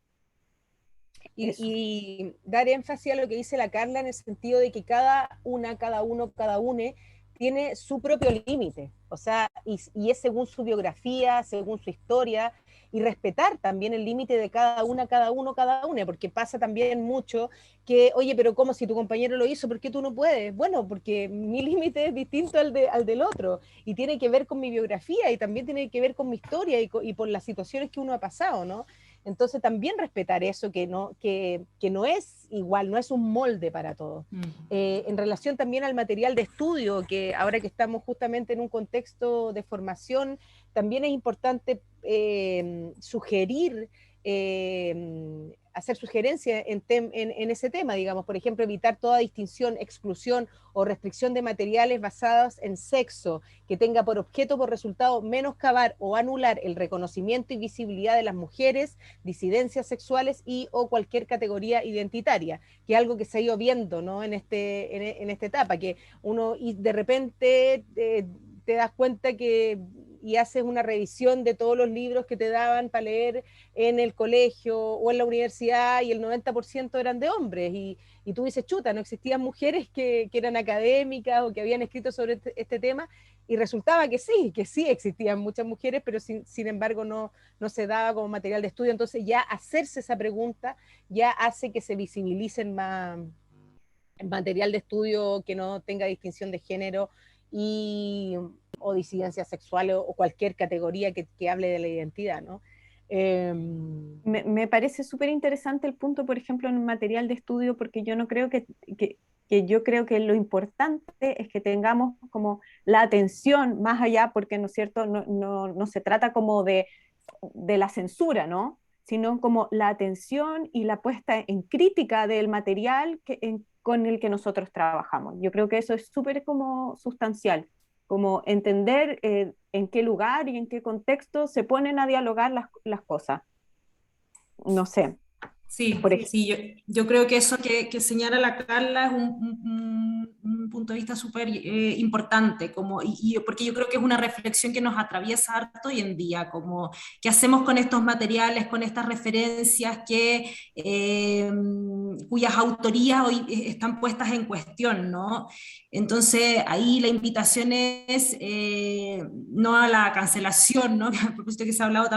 Y dar énfasis a lo que dice la Carla en el sentido de que cada una, cada uno, cada une tiene su propio límite, o sea, y es según su biografía, según su historia, y respetar también el límite de cada una, cada uno, cada una, porque pasa también mucho que, oye, pero ¿cómo si tu compañero lo hizo, por qué tú no puedes? Bueno, porque mi límite es distinto al del otro, y tiene que ver con mi biografía, y también tiene que ver con mi historia, y por las situaciones que uno ha pasado, ¿no? Entonces también respetar eso, que no es igual, no es un molde para todos. En relación también al material de estudio, que ahora que estamos justamente en un contexto de formación, también es importante sugerir, hacer sugerencias en ese tema, digamos, por ejemplo, evitar toda distinción, exclusión o restricción de materiales basados en sexo, que tenga por objeto, por resultado, menoscabar o anular el reconocimiento y visibilidad de las mujeres, disidencias sexuales y o cualquier categoría identitaria, que es algo que se ha ido viendo, ¿no? en esta etapa, que uno y de repente te das cuenta y haces una revisión de todos los libros que te daban para leer en el colegio o en la universidad y el 90% eran de hombres y tú dices, chuta, no existían mujeres que eran académicas o que habían escrito sobre este tema, y resultaba que sí existían muchas mujeres, pero sin embargo no se daba como material de estudio. Entonces ya hacerse esa pregunta ya hace que se visibilicen más material de estudio que no tenga distinción de género o disidencia sexual o cualquier categoría que hable de la identidad, ¿no? Me parece súper interesante el punto, por ejemplo, en el material de estudio, porque yo no creo que yo creo que lo importante es que tengamos como la atención más allá, porque no es cierto, no se trata como de la censura, ¿no? Sino como la atención y la puesta en crítica del material con el que nosotros trabajamos. Yo creo que eso es súper como sustancial, como entender en qué lugar y en qué contexto se ponen a dialogar las cosas. No sé. Sí, Por ejemplo, sí, yo creo que eso que señala la Carla es un punto de vista súper importante, como, porque yo creo que es una reflexión que nos atraviesa harto hoy en día, como qué hacemos con estos materiales, con estas referencias cuyas autorías hoy están puestas en cuestión, ¿no? Entonces ahí la invitación es no a la cancelación, ¿no? A propósito que se ha hablado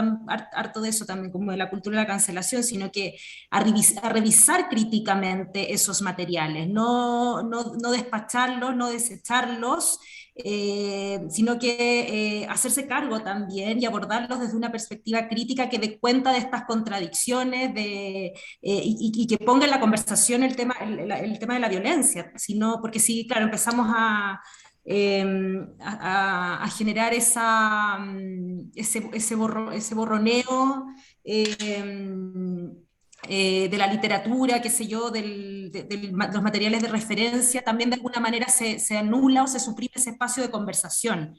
harto de eso también, como de la cultura de la cancelación, sino que a revisar críticamente esos materiales, no despacharlos, no desecharlos, sino que hacerse cargo también y abordarlos desde una perspectiva crítica que dé cuenta de estas contradicciones y que ponga en la conversación el tema de la violencia, sino, porque si, claro, empezamos a generar ese borroneo de la literatura, qué sé yo, los materiales de referencia, también de alguna manera se anula o se suprime ese espacio de conversación.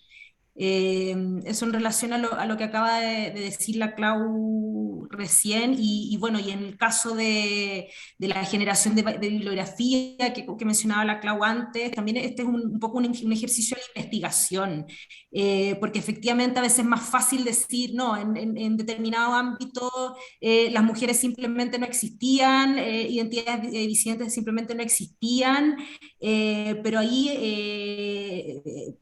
Eso en relación a lo que acaba de decir la Clau recién, y bueno, y en el caso de la generación de bibliografía que mencionaba la Clau antes, también este es un poco un ejercicio de investigación, porque efectivamente a veces es más fácil decir, no, en determinado ámbito las mujeres simplemente no existían, identidades disidentes simplemente no existían, pero ahí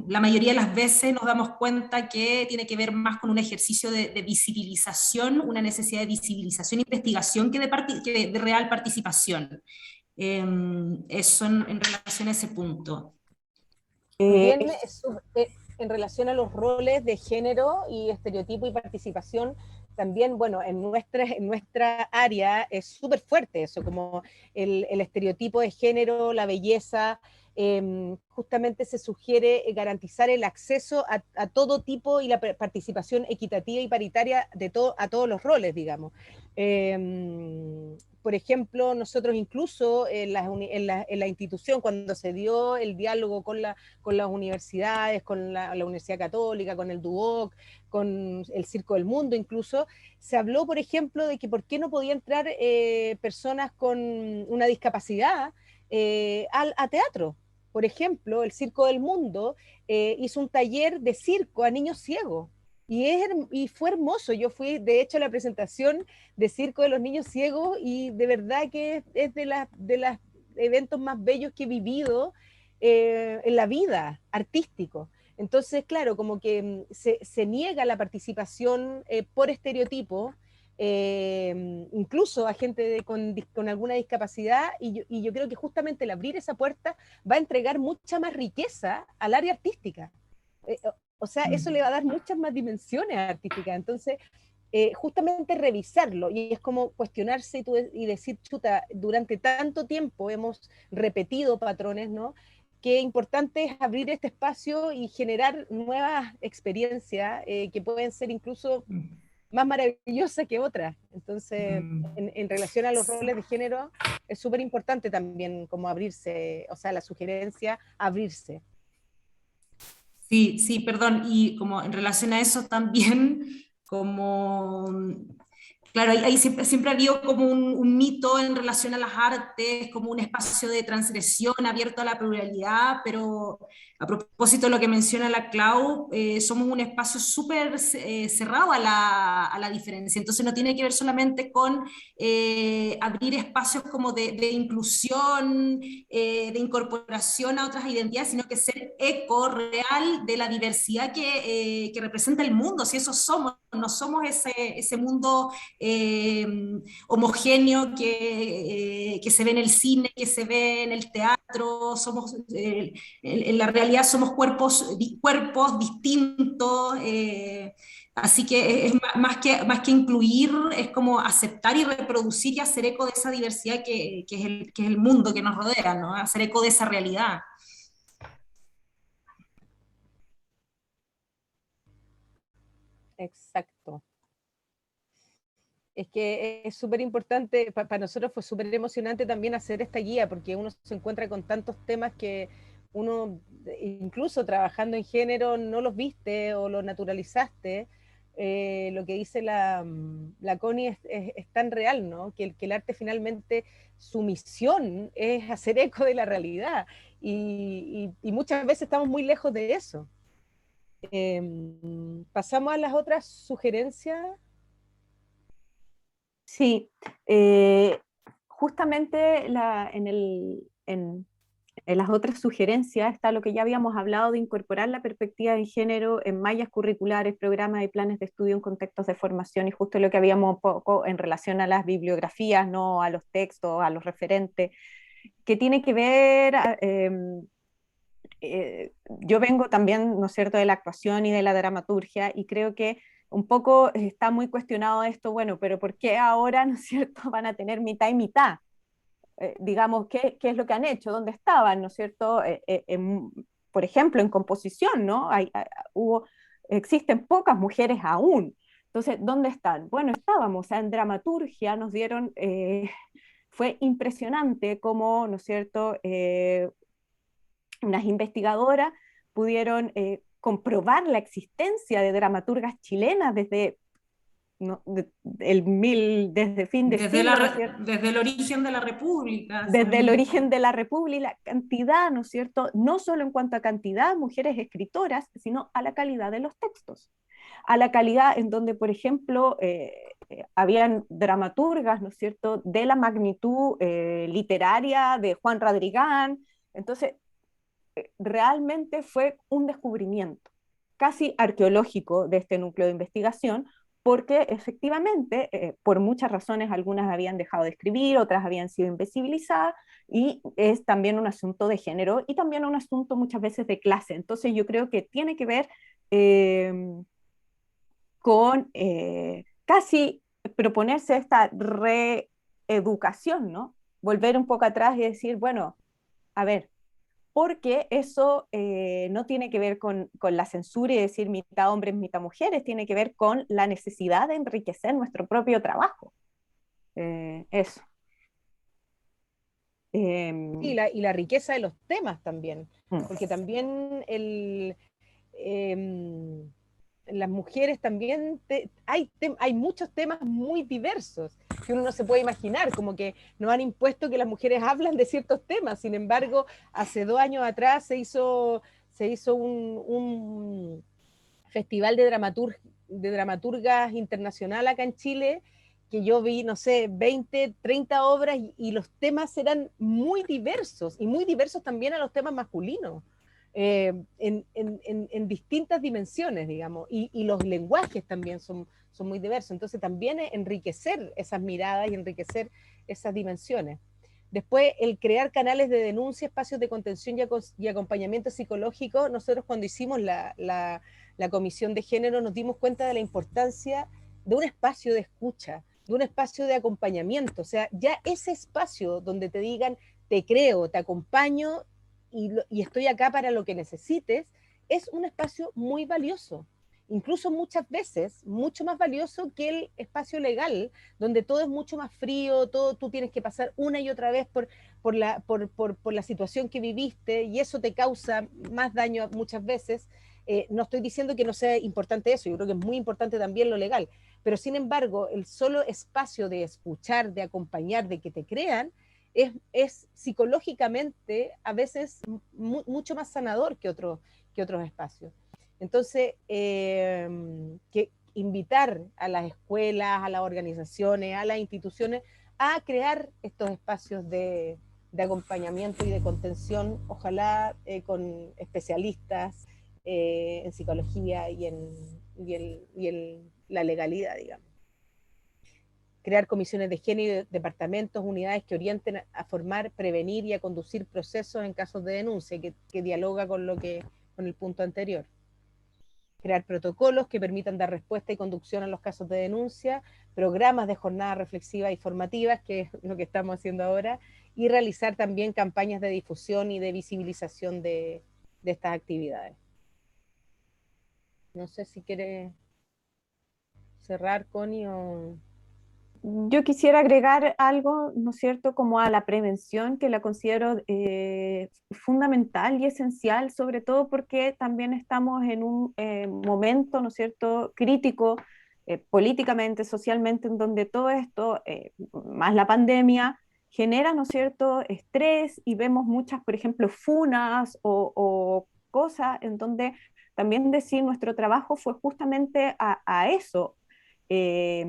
la mayoría de las veces nos damos cuenta que tiene que ver más con un ejercicio de visibilización, una necesidad de visibilización e investigación que de real participación. Eso en relación a ese punto. También en relación a los roles de género y estereotipo y participación, también, bueno, en nuestra área es súper fuerte eso, como el estereotipo de género, la belleza, justamente se sugiere garantizar el acceso a todo tipo y la participación equitativa y paritaria a todos los roles, digamos. Por ejemplo, nosotros incluso en la institución, cuando se dio el diálogo con las universidades, con la Universidad Católica, con el DUOC, con el Circo del Mundo incluso, se habló, por ejemplo, de que por qué no podía entrar personas con una discapacidad a teatro. Por ejemplo, el Circo del Mundo hizo un taller de circo a niños ciegos. Y fue hermoso. Yo fui, de hecho, a la presentación de Circo de los Niños Ciegos y de verdad que es de los eventos más bellos que he vivido en la vida artístico. Entonces, claro, como que se niega la participación por estereotipo, incluso a gente con alguna discapacidad, y yo creo que justamente el abrir esa puerta va a entregar mucha más riqueza al área artística. O sea, eso le va a dar muchas más dimensiones artísticas. Entonces, justamente revisarlo, y es como cuestionarse y decir, chuta, durante tanto tiempo hemos repetido patrones, ¿no? Qué importante es abrir este espacio y generar nuevas experiencias que pueden ser incluso más maravillosas que otras. Entonces, en relación a los roles de género, es súper importante también como abrirse, o sea, la sugerencia, abrirse. Sí, sí, perdón, y como en relación a eso también, como, claro, ahí siempre ha habido como un mito en relación a las artes, como un espacio de transgresión abierto a la pluralidad, pero a propósito de lo que menciona la Clau, somos un espacio súper cerrado a la diferencia, entonces no tiene que ver solamente con abrir espacios como de inclusión, de incorporación a otras identidades, sino que ser eco real de la diversidad que representa el mundo, si eso somos, no somos ese mundo homogéneo que se ve en el cine, que se ve en el teatro, somos, en la realidad somos cuerpos distintos, Así que es más que incluir, es como aceptar y reproducir y hacer eco de esa diversidad que es el mundo que nos rodea, ¿no? Hacer eco de esa realidad. Exacto. Es que es súper importante, para nosotros fue súper emocionante también hacer esta guía, porque uno se encuentra con tantos temas que uno, incluso trabajando en género, no los viste o los naturalizaste. Lo que dice la Connie es tan real, ¿no? Que el arte finalmente, su misión es hacer eco de la realidad, y muchas veces estamos muy lejos de eso. Pasamos a las otras sugerencias. Sí, justamente en las otras sugerencias está lo que ya habíamos hablado de incorporar la perspectiva de género en mallas curriculares, programas y planes de estudio en contextos de formación, y justo lo que habíamos un poco en relación a las bibliografías, no a los textos, a los referentes, que tiene que ver, yo vengo también, ¿no es cierto?, de la actuación y de la dramaturgia, y creo que un poco está muy cuestionado esto, bueno, pero ¿por qué ahora, ¿no es cierto?, van a tener mitad y mitad? Digamos, ¿qué es lo que han hecho? ¿Dónde estaban? ¿No es cierto? Por ejemplo, en composición, ¿no? Existen pocas mujeres aún. Entonces, ¿dónde están? Bueno, estábamos, o sea, en dramaturgia nos dieron, fue impresionante cómo, ¿no es cierto?, unas investigadoras pudieron comprobar la existencia de dramaturgas chilenas desde, no, desde fin de siglo, ¿no es cierto? Desde el origen de la República. Desde el origen de la República, y la cantidad, ¿no es cierto? No solo en cuanto a cantidad, mujeres escritoras, sino a la calidad de los textos, a la calidad en donde, por ejemplo, habían dramaturgas, ¿no es cierto?, de la magnitud literaria de Juan Radrigán. Entonces, realmente fue un descubrimiento casi arqueológico de este núcleo de investigación, porque efectivamente, por muchas razones, algunas habían dejado de escribir, otras habían sido invisibilizadas, y es también un asunto de género y también un asunto muchas veces de clase. Entonces yo creo que tiene que ver eh, con casi proponerse esta reeducación, ¿no? Volver un poco atrás y decir, bueno, a ver, porque eso no tiene que ver con la censura y decir mitad hombres, mitad mujeres, tiene que ver con la necesidad de enriquecer nuestro propio trabajo. Eso. Y la riqueza de los temas también, porque Mm. también las mujeres también, hay muchos temas muy diversos que uno no se puede imaginar, como que nos han impuesto que las mujeres hablan de ciertos temas. Sin embargo, hace 2 años atrás se hizo un festival de dramaturgas internacional acá en Chile, que yo vi, no sé, 20, 30 obras, y los temas eran muy diversos, y muy diversos también a los temas masculinos, en distintas dimensiones, digamos, y los lenguajes también son muy diversos. Entonces también es enriquecer esas miradas y enriquecer esas dimensiones. Después, el crear canales de denuncia, espacios de contención y acompañamiento psicológico. Nosotros, cuando hicimos la comisión de género, nos dimos cuenta de la importancia de un espacio de escucha, de un espacio de acompañamiento. O sea, ya ese espacio donde te digan, te creo, te acompaño, y estoy acá para lo que necesites, es un espacio muy valioso. Incluso muchas veces mucho más valioso que el espacio legal, donde todo es mucho más frío, todo tú tienes que pasar una y otra vez por la situación que viviste, y eso te causa más daño muchas veces. No estoy diciendo que no sea importante eso, yo creo que es muy importante también lo legal, pero sin embargo, el solo espacio de escuchar, de acompañar, de que te crean, es psicológicamente a veces mucho más sanador que otros espacios. Entonces, que invitar a las escuelas, a las organizaciones, a las instituciones a crear estos espacios de acompañamiento y de contención, ojalá con especialistas en psicología y en la legalidad, digamos. Crear comisiones de género, departamentos, unidades que orienten a formar, prevenir y a conducir procesos en casos de denuncia, que dialoga con el punto anterior. crear protocolos que permitan dar respuesta y conducción a los casos de denuncia, programas de jornada reflexiva y formativas, que es lo que estamos haciendo ahora, y realizar también campañas de difusión y de visibilización de estas actividades. No sé si quiere cerrar, Connie, o... Yo quisiera agregar algo, ¿no es cierto?, como a la prevención, que la considero fundamental y esencial, sobre todo porque también estamos en un momento, ¿no es cierto?, crítico, políticamente, socialmente, en donde todo esto, más la pandemia, genera, ¿no es cierto?, estrés, y vemos muchas, por ejemplo, funas o cosas en donde también decir nuestro trabajo fue justamente a eso, eh,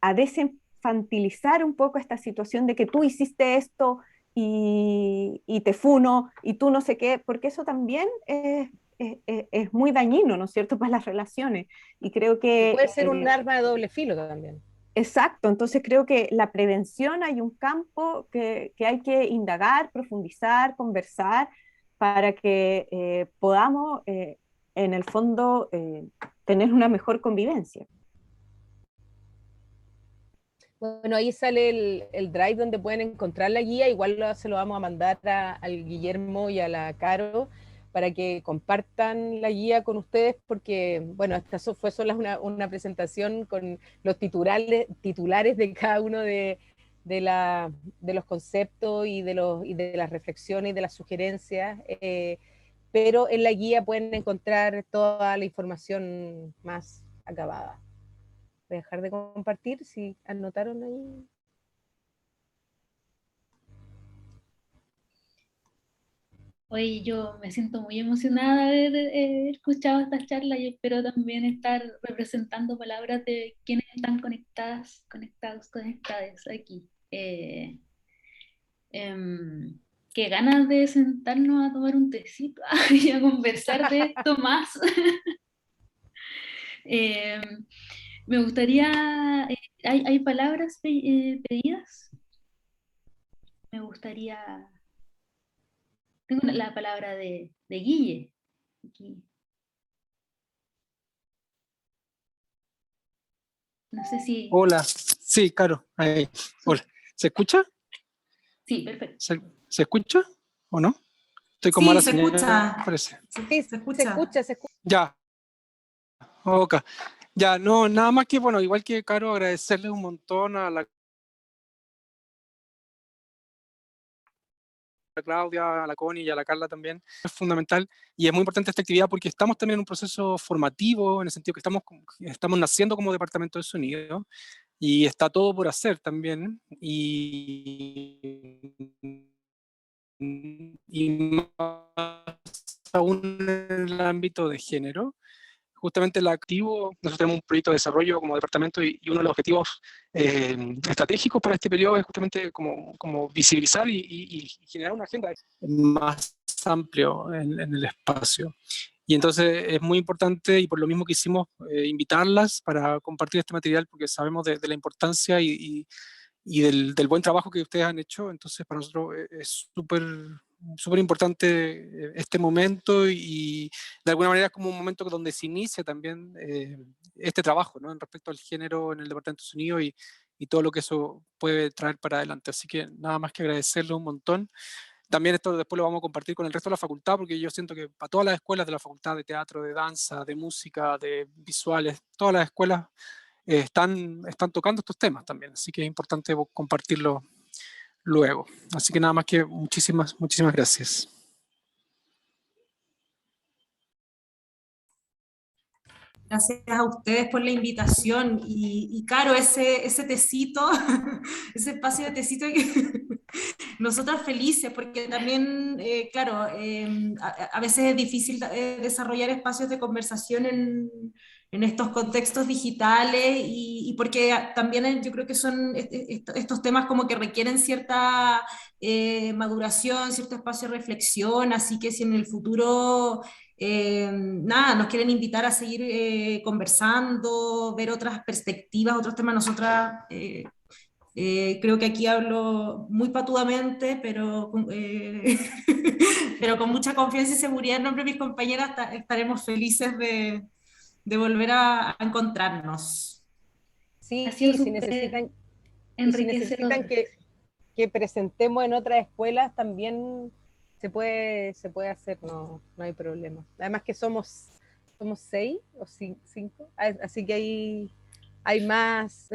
a desinfantilizar un poco esta situación de que tú hiciste esto y te funo y tú no sé qué, porque eso también es muy dañino, ¿no es cierto?, para las relaciones. Y creo que... Puede ser un arma de doble filo también. Exacto, entonces creo que la prevención hay un campo que hay que indagar, profundizar, conversar, para que podamos, en el fondo, tener una mejor convivencia. Bueno, ahí sale el drive donde pueden encontrar la guía, igual se lo vamos a mandar al Guillermo y a la Caro para que compartan la guía con ustedes, porque, bueno, esta fue solo una presentación con los titulares de cada uno de los conceptos y de las reflexiones y de las sugerencias, pero en la guía pueden encontrar toda la información más acabada. Voy a dejar de compartir, si anotaron ahí. Hoy yo me siento muy emocionada de haber escuchado esta charla y espero también estar representando palabras de quienes están conectadas, conectados, conectadas aquí. Qué ganas de sentarnos a tomar un tecito y a conversar de esto más. Me gustaría, hay palabras pedidas. Me gustaría, tengo la palabra de Guille. Aquí. No sé si... Hola, sí, Caro, ahí. Hola, ¿se escucha? Sí, perfecto. ¿Se escucha o no? Estoy con mala Sí, se señal, escucha. parece. Sí, Se escucha. se escucha. Ya, ok. Ya, no, nada más que, bueno, igual que Caro, agradecerle un montón a la Claudia, a la Connie y a la Carla también. Es fundamental y es muy importante esta actividad porque estamos también en un proceso formativo, en el sentido que estamos naciendo como departamento de sonido y está todo por hacer también. Y más aún en el ámbito de género. Justamente el activo, nosotros tenemos un proyecto de desarrollo como departamento y uno de los objetivos estratégicos para este periodo es justamente como visibilizar y generar una agenda más amplio en el espacio. Y entonces es muy importante y por lo mismo quisimos invitarlas para compartir este material porque sabemos de la importancia y del buen trabajo que ustedes han hecho. Entonces para nosotros es súper importante este momento y de alguna manera es como un momento donde se inicia también este trabajo, ¿no?, en respecto al género en el Departamento de Sonido y todo lo que eso puede traer para adelante. Así que nada más que agradecerle un montón. También esto después lo vamos a compartir con el resto de la facultad, porque yo siento que para todas las escuelas de la facultad de teatro, de danza, de música, de visuales, todas las escuelas están tocando estos temas también, así que es importante compartirlo luego. Así que nada más que muchísimas gracias. Gracias a ustedes por la invitación y Caro, ese tecito, ese espacio de tecito que nosotras felices, porque también, claro, a veces es difícil desarrollar espacios de conversación en estos contextos digitales y porque también yo creo que son estos temas como que requieren cierta maduración, cierto espacio de reflexión, así que si en el futuro... nada, nos quieren invitar a seguir conversando, ver otras perspectivas, otros temas. Nosotras creo que aquí hablo muy patudamente, pero con mucha confianza y seguridad en nombre de mis compañeras estaremos felices de volver a encontrarnos. Sí, Ha sido si súper necesitan, y si enriquecedor. necesitan que presentemos en otras escuelas, también se puede hacer, no, no hay problema. Además que somos 6 o 5, así que hay más,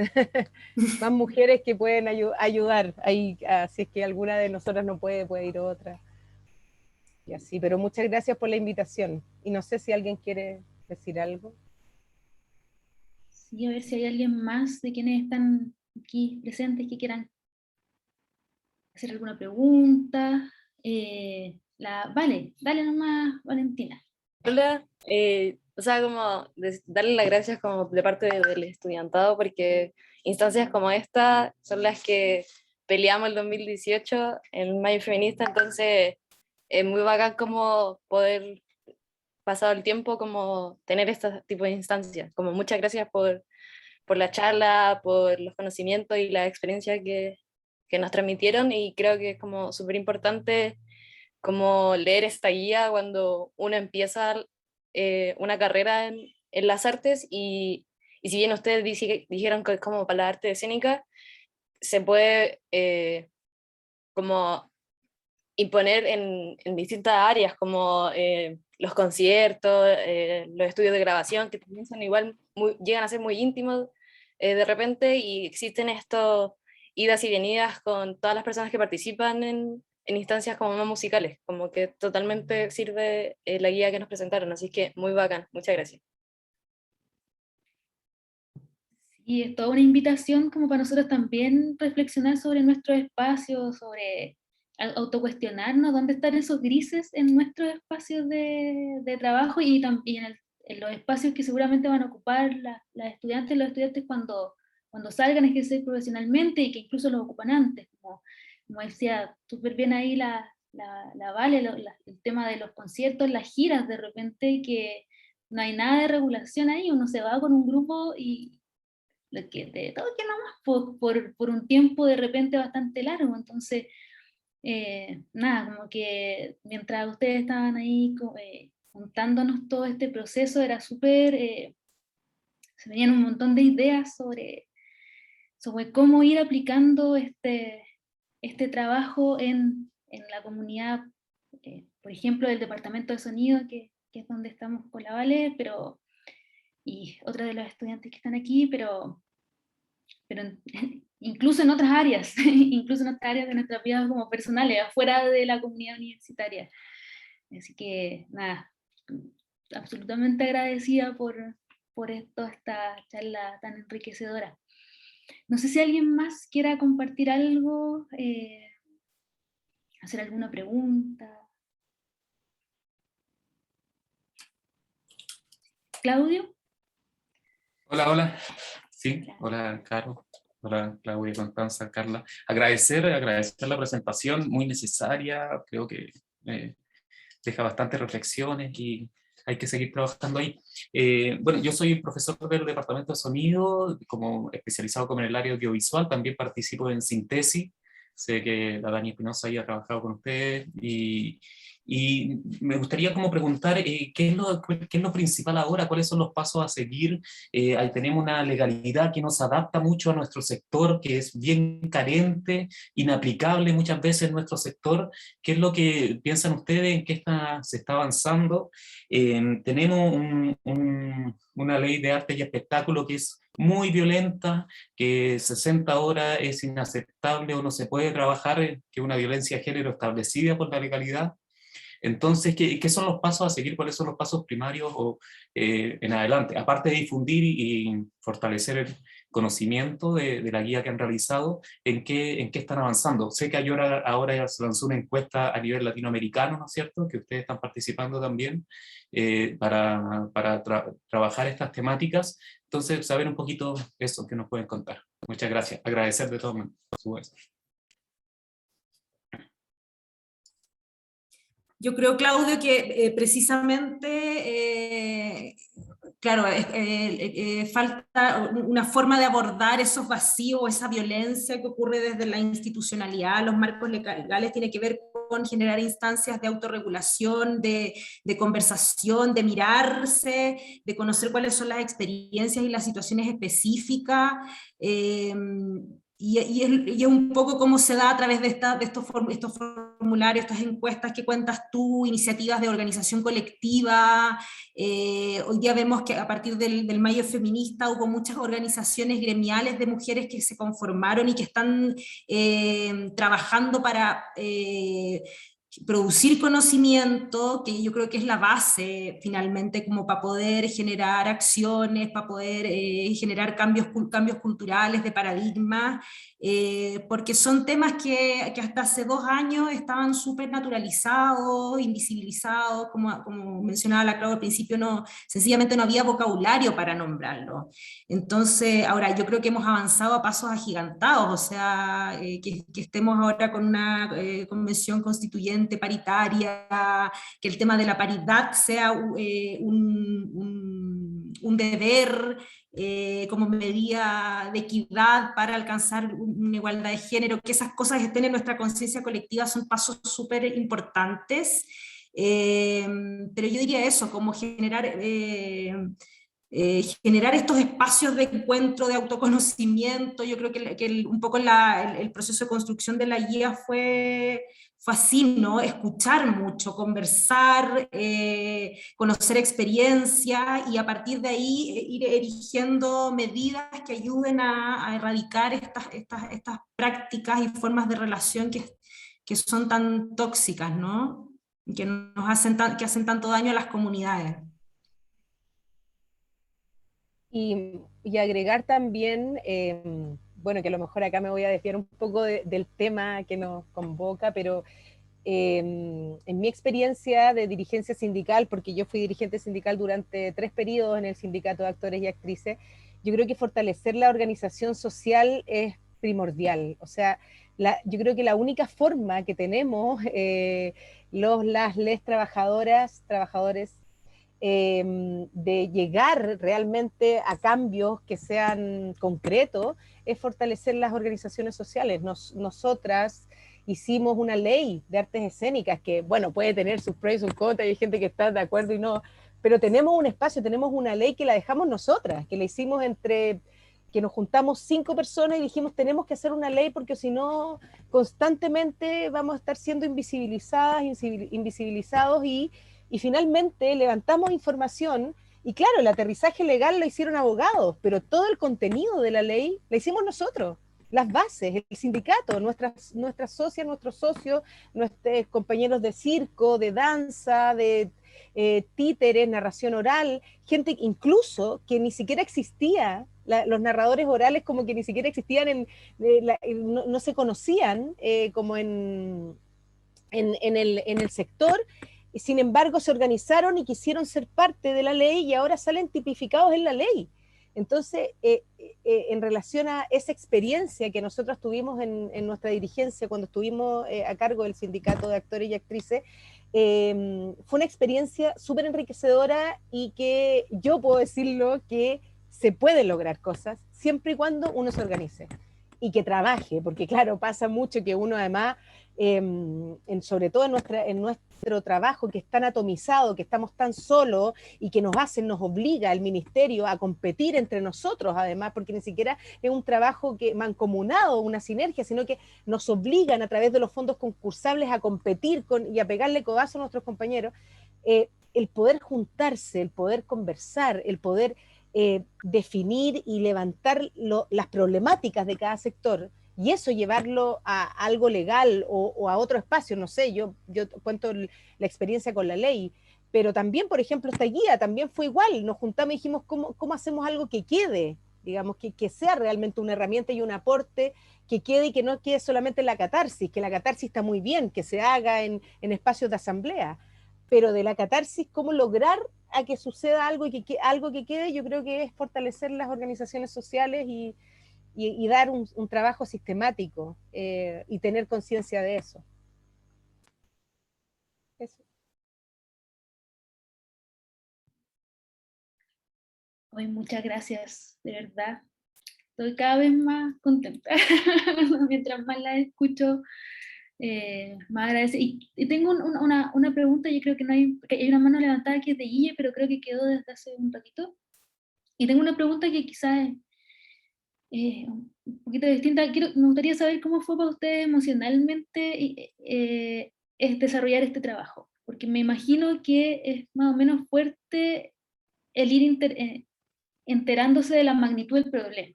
más mujeres que pueden ayudar. Si es que alguna de nosotras no puede ir otra. Y así, pero muchas gracias por la invitación. Y no sé si alguien quiere decir algo. Sí, a ver si hay alguien más de quienes están aquí presentes que quieran hacer alguna pregunta. Vale, dale nomás, Valentina. Hola, o sea, como darle las gracias como de parte del estudiantado, porque instancias como esta son las que peleamos el 2018 en Mayo Feminista, entonces es muy bacán como poder, pasado el tiempo, como tener este tipo de instancias. Como muchas gracias por la charla, por los conocimientos y la experiencia que nos transmitieron, y creo que es como súper importante como leer esta guía cuando uno empieza una carrera en las artes, y si bien ustedes dijeron que es como para la arte escénica, se puede como imponer en distintas áreas, como los conciertos, los estudios de grabación, que también son igual, llegan a ser muy íntimos de repente, y existen estos idas y venidas con todas las personas que participan en instancias como más musicales, como que totalmente sirve la guía que nos presentaron, así que muy bacán, muchas gracias. Y es toda una invitación como para nosotros también reflexionar sobre nuestros espacios, sobre autocuestionarnos dónde están esos grises en nuestros espacios de trabajo, y también en los espacios que seguramente van a ocupar las estudiantes y los estudiantes cuando salgan a ejercer profesionalmente, y que incluso los ocupan antes, como decía súper bien ahí la Vale, el tema de los conciertos, las giras de repente, que no hay nada de regulación ahí, uno se va con un grupo y lo que te toque nomás por un tiempo de repente bastante largo. Entonces, nada, como que mientras ustedes estaban ahí contándonos todo este proceso, era súper, se venían un montón de ideas sobre cómo ir aplicando este trabajo en la comunidad, por ejemplo, del departamento de sonido, que es donde estamos con la Vale, y otra de los estudiantes que están aquí, pero incluso en otras áreas, incluso en otras áreas de nuestras vidas como personales, afuera de la comunidad universitaria. Así que nada, absolutamente agradecida por toda esta charla tan enriquecedora. No sé si alguien más quiera compartir algo, hacer alguna pregunta. ¿Claudio? Hola, hola. Sí, hola, Caro. Hola, Claudia, Constanza, Carla. Agradecer la presentación, muy necesaria. Creo que deja bastantes reflexiones y hay que seguir trabajando ahí. Bueno, yo soy profesor del Departamento de Sonido, como especializado como en el área audiovisual. También participo en Síntesis. Sé que la Dani Espinosa ahí ha trabajado con ustedes y me gustaría como preguntar qué es lo principal ahora, cuáles son los pasos a seguir. Ahí tenemos una legalidad que nos adapta mucho a nuestro sector, que es bien carente, inaplicable muchas veces en nuestro sector. ¿Qué es lo que piensan ustedes? ¿En qué se está avanzando? Tenemos una ley de arte y espectáculo que es muy violenta, que 60 horas es inaceptable o no se puede trabajar, que es una violencia de género establecida por la legalidad. Entonces, ¿qué son los pasos a seguir? ¿Cuáles son los pasos primarios en adelante? Aparte de difundir y fortalecer el conocimiento de la guía que han realizado, ¿en qué están avanzando? Sé que ahora ya se lanzó una encuesta a nivel latinoamericano, ¿no es cierto? Que ustedes están participando también para trabajar estas temáticas. Entonces, saber un poquito eso que nos pueden contar. Muchas gracias. Agradecer de todo su vez. Yo creo, Claudio, que precisamente claro, falta una forma de abordar esos vacíos, esa violencia que ocurre desde la institucionalidad, los marcos legales, tiene que ver con generar instancias de autorregulación, de conversación, de mirarse, de conocer cuáles son las experiencias y las situaciones específicas, y es un poco cómo se da a través de estos formularios, estas encuestas que cuentas tú, iniciativas de organización colectiva. Hoy día vemos que a partir del Mayo Feminista hubo muchas organizaciones gremiales de mujeres que se conformaron y que están trabajando para producir conocimiento, que yo creo que es la base finalmente como para poder generar acciones, para poder generar cambios culturales de paradigma, porque son temas que hasta hace 2 años estaban súper naturalizados, invisibilizados, como mencionaba la Clau al principio, sencillamente no había vocabulario para nombrarlo. Entonces, ahora yo creo que hemos avanzado a pasos agigantados, o sea, que estemos ahora con una convención constituyente paritaria, que el tema de la paridad sea un deber como medida de equidad para alcanzar una igualdad de género, que esas cosas estén en nuestra conciencia colectiva son pasos súper importantes. Pero yo diría eso, como generar estos espacios de encuentro, de autoconocimiento. Yo creo que un poco el proceso de construcción de la guía fue así, ¿no? Escuchar mucho, conversar, conocer experiencias y a partir de ahí ir erigiendo medidas que ayuden a erradicar estas prácticas y formas de relación que son tan tóxicas, ¿no? Que que hacen tanto daño a las comunidades. Y agregar también, bueno, que a lo mejor acá me voy a desviar un poco del tema que nos convoca, pero en mi experiencia de dirigencia sindical, porque yo fui dirigente sindical durante 3 periodos en el Sindicato de Actores y Actrices, yo creo que fortalecer la organización social es primordial. O sea, yo creo que la única forma que tenemos les trabajadoras, trabajadores, de llegar realmente a cambios que sean concretos, es fortalecer las organizaciones sociales. Nosotras hicimos una ley de artes escénicas que, bueno, puede tener sus pros y sus contras, y hay gente que está de acuerdo y no, pero tenemos un espacio, tenemos una ley que la dejamos nosotras, que la hicimos que nos juntamos 5 personas y dijimos, tenemos que hacer una ley porque si no, constantemente vamos a estar siendo invisibilizadas, invisibilizados y finalmente levantamos información y claro, el aterrizaje legal lo hicieron abogados, pero todo el contenido de la ley la hicimos nosotros, las bases, el sindicato, nuestras socias, nuestros socios, nuestros compañeros de circo, de danza, de títeres, narración oral, gente incluso que ni siquiera existía, los narradores orales como que ni siquiera existían, no se conocían como en el sector. Sin embargo, se organizaron y quisieron ser parte de la ley y ahora salen tipificados en la ley. Entonces, en relación a esa experiencia que nosotros tuvimos en nuestra dirigencia cuando estuvimos a cargo del Sindicato de Actores y Actrices, fue una experiencia súper enriquecedora y que yo puedo decirlo que se pueden lograr cosas siempre y cuando uno se organice y que trabaje, porque claro, pasa mucho que uno además, sobre todo en nuestro trabajo que es tan atomizado, que estamos tan solos y que nos obliga el ministerio a competir entre nosotros además, porque ni siquiera es un trabajo mancomunado, una sinergia, sino que nos obligan a través de los fondos concursables a competir y a pegarle codazo a nuestros compañeros, el poder juntarse, el poder conversar, el poder definir y levantar las problemáticas de cada sector y eso llevarlo a algo legal o a otro espacio, no sé, yo cuento la experiencia con la ley, pero también, por ejemplo, esta guía también fue igual, nos juntamos y dijimos cómo hacemos algo que quede, digamos, que sea realmente una herramienta y un aporte que quede y que no quede solamente en la catarsis, que la catarsis está muy bien, que se haga en espacios de asamblea, pero de la catarsis, cómo lograr a que suceda algo y algo que quede, yo creo que es fortalecer las organizaciones sociales y dar un trabajo sistemático y tener conciencia de eso. Eso. Hoy muchas gracias, de verdad. Estoy cada vez más contenta. Mientras más la escucho, más agradecida. Y tengo una pregunta, yo creo que hay una mano levantada que es de Guille, pero creo que quedó desde hace un ratito. Y tengo una pregunta que quizás es un poquito distinta. Me gustaría saber cómo fue para ustedes emocionalmente es desarrollar este trabajo, porque me imagino que es más o menos fuerte el ir enterándose de la magnitud del problema.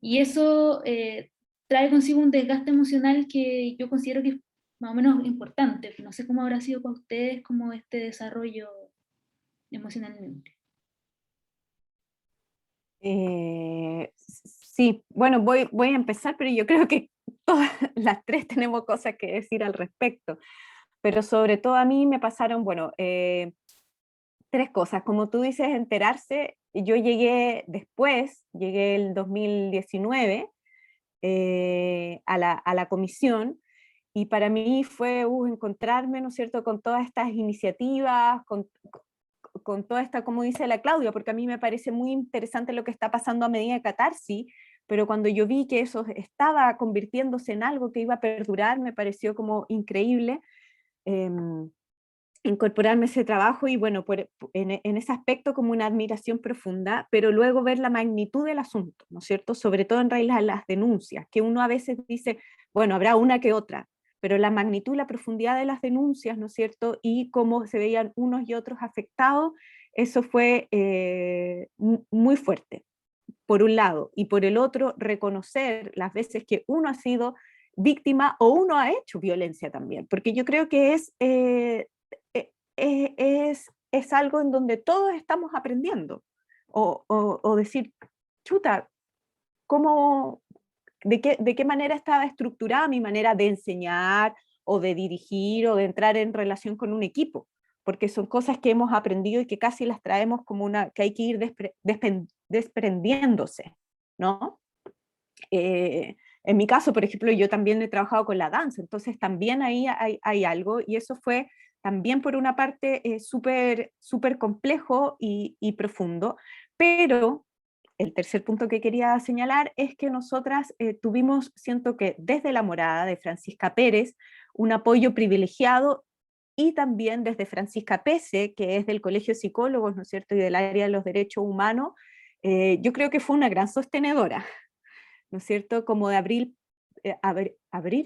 Y eso trae consigo un desgaste emocional que yo considero que es más o menos importante. No sé cómo habrá sido para ustedes como este desarrollo emocionalmente. Sí, bueno, voy a empezar, pero yo creo que todas las tres tenemos cosas que decir al respecto. Pero sobre todo a mí me pasaron, bueno, tres cosas. Como tú dices, enterarse. Yo llegué después, llegué el 2019 a la comisión, y para mí fue encontrarme, ¿no es cierto?, con todas estas iniciativas, con toda esta, como dice la Claudia, porque a mí me parece muy interesante lo que está pasando a medida de catarsis, pero cuando yo vi que eso estaba convirtiéndose en algo que iba a perdurar, me pareció como increíble incorporarme a ese trabajo, y bueno, en ese aspecto como una admiración profunda, pero luego ver la magnitud del asunto, ¿no es cierto?, sobre todo en raíz a las denuncias, que uno a veces dice, bueno, habrá una que otra, pero la magnitud, la profundidad de las denuncias, ¿no es cierto?, y cómo se veían unos y otros afectados, eso fue muy fuerte, por un lado, y por el otro, reconocer las veces que uno ha sido víctima o uno ha hecho violencia también, porque yo creo que es algo en donde todos estamos aprendiendo, o decir, chuta, ¿de qué manera estaba estructurada mi manera de enseñar, o de dirigir, o de entrar en relación con un equipo? Porque son cosas que hemos aprendido y que casi las traemos como que hay que ir desprendiéndose, ¿no? En mi caso, por ejemplo, yo también he trabajado con la danza, entonces también ahí hay algo, y eso fue también por una parte súper complejo y profundo, pero el tercer punto que quería señalar es que nosotras tuvimos, siento que desde la Morada de Francisca Pérez, un apoyo privilegiado, y también desde Francisca Pese, que es del Colegio de Psicólogos, ¿no es cierto?, y del área de los derechos humanos, yo creo que fue una gran sostenedora, ¿no es cierto?, como de abrir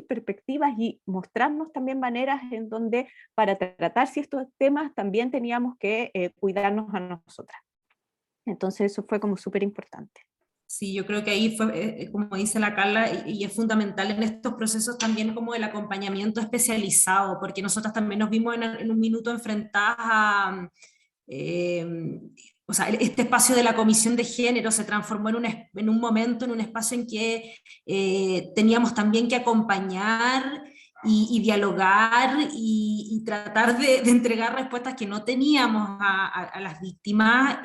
perspectivas y mostrarnos también maneras en donde para tratar estos temas también teníamos que cuidarnos a nosotras. Entonces eso fue como súper importante. Sí, yo creo que ahí fue, como dice la Carla, y es fundamental en estos procesos también como el acompañamiento especializado, porque nosotras también nos vimos en un minuto enfrentadas a... o sea, este espacio de la comisión de género se transformó en un momento, en un espacio en que teníamos también que acompañar y dialogar y tratar de entregar respuestas que no teníamos a las víctimas.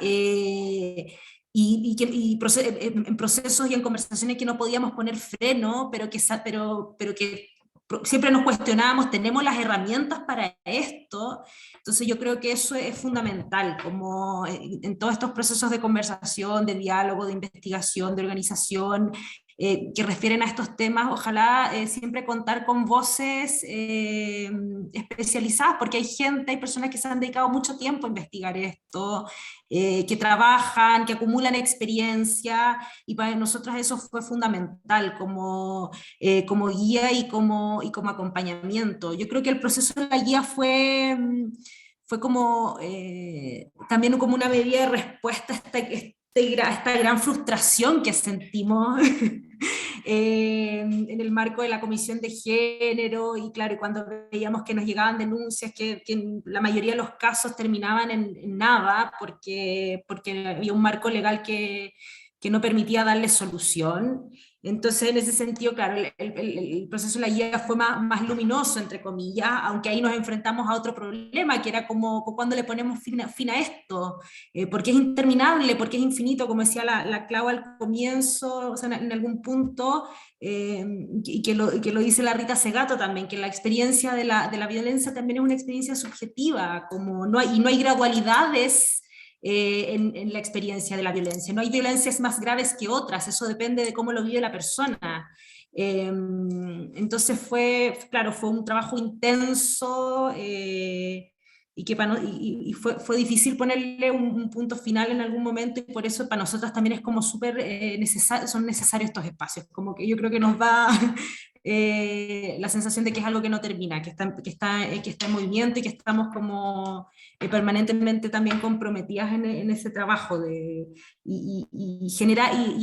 En procesos y en conversaciones que no podíamos poner freno, pero que siempre nos cuestionábamos, ¿tenemos las herramientas para esto? Entonces yo creo que eso es fundamental, como en todos estos procesos de conversación, de diálogo, de investigación, de organización, que refieren a estos temas, ojalá siempre contar con voces especializadas, porque hay personas que se han dedicado mucho tiempo a investigar esto, que trabajan, que acumulan experiencia, y para nosotros eso fue fundamental como guía y como acompañamiento. Yo creo que el proceso de la guía fue como también como una medida de respuesta a esta gran frustración que sentimos en el marco de la comisión de género, y claro, cuando veíamos que nos llegaban denuncias que en la mayoría de los casos terminaban en nada, porque había un marco legal que no permitía darle solución. Entonces, en ese sentido, claro, el proceso de la guía fue más luminoso, entre comillas, aunque ahí nos enfrentamos a otro problema, que era como cuando le ponemos fin a esto, porque es interminable, porque es infinito, como decía la Clau al comienzo, o sea, en algún punto, y que lo dice la Rita Segato también, que la experiencia de la violencia también es una experiencia subjetiva, como no hay gradualidades en la experiencia de la violencia. No hay violencias más graves que otras, eso depende de cómo lo vive la persona. Entonces claro, fue un trabajo intenso, y que fue difícil ponerle un punto final en algún momento, y por eso para nosotras también es como súper son necesarios estos espacios, como que yo creo que nos da la sensación de que es algo que no termina, que está en movimiento, y que estamos como permanentemente también comprometidas en ese trabajo y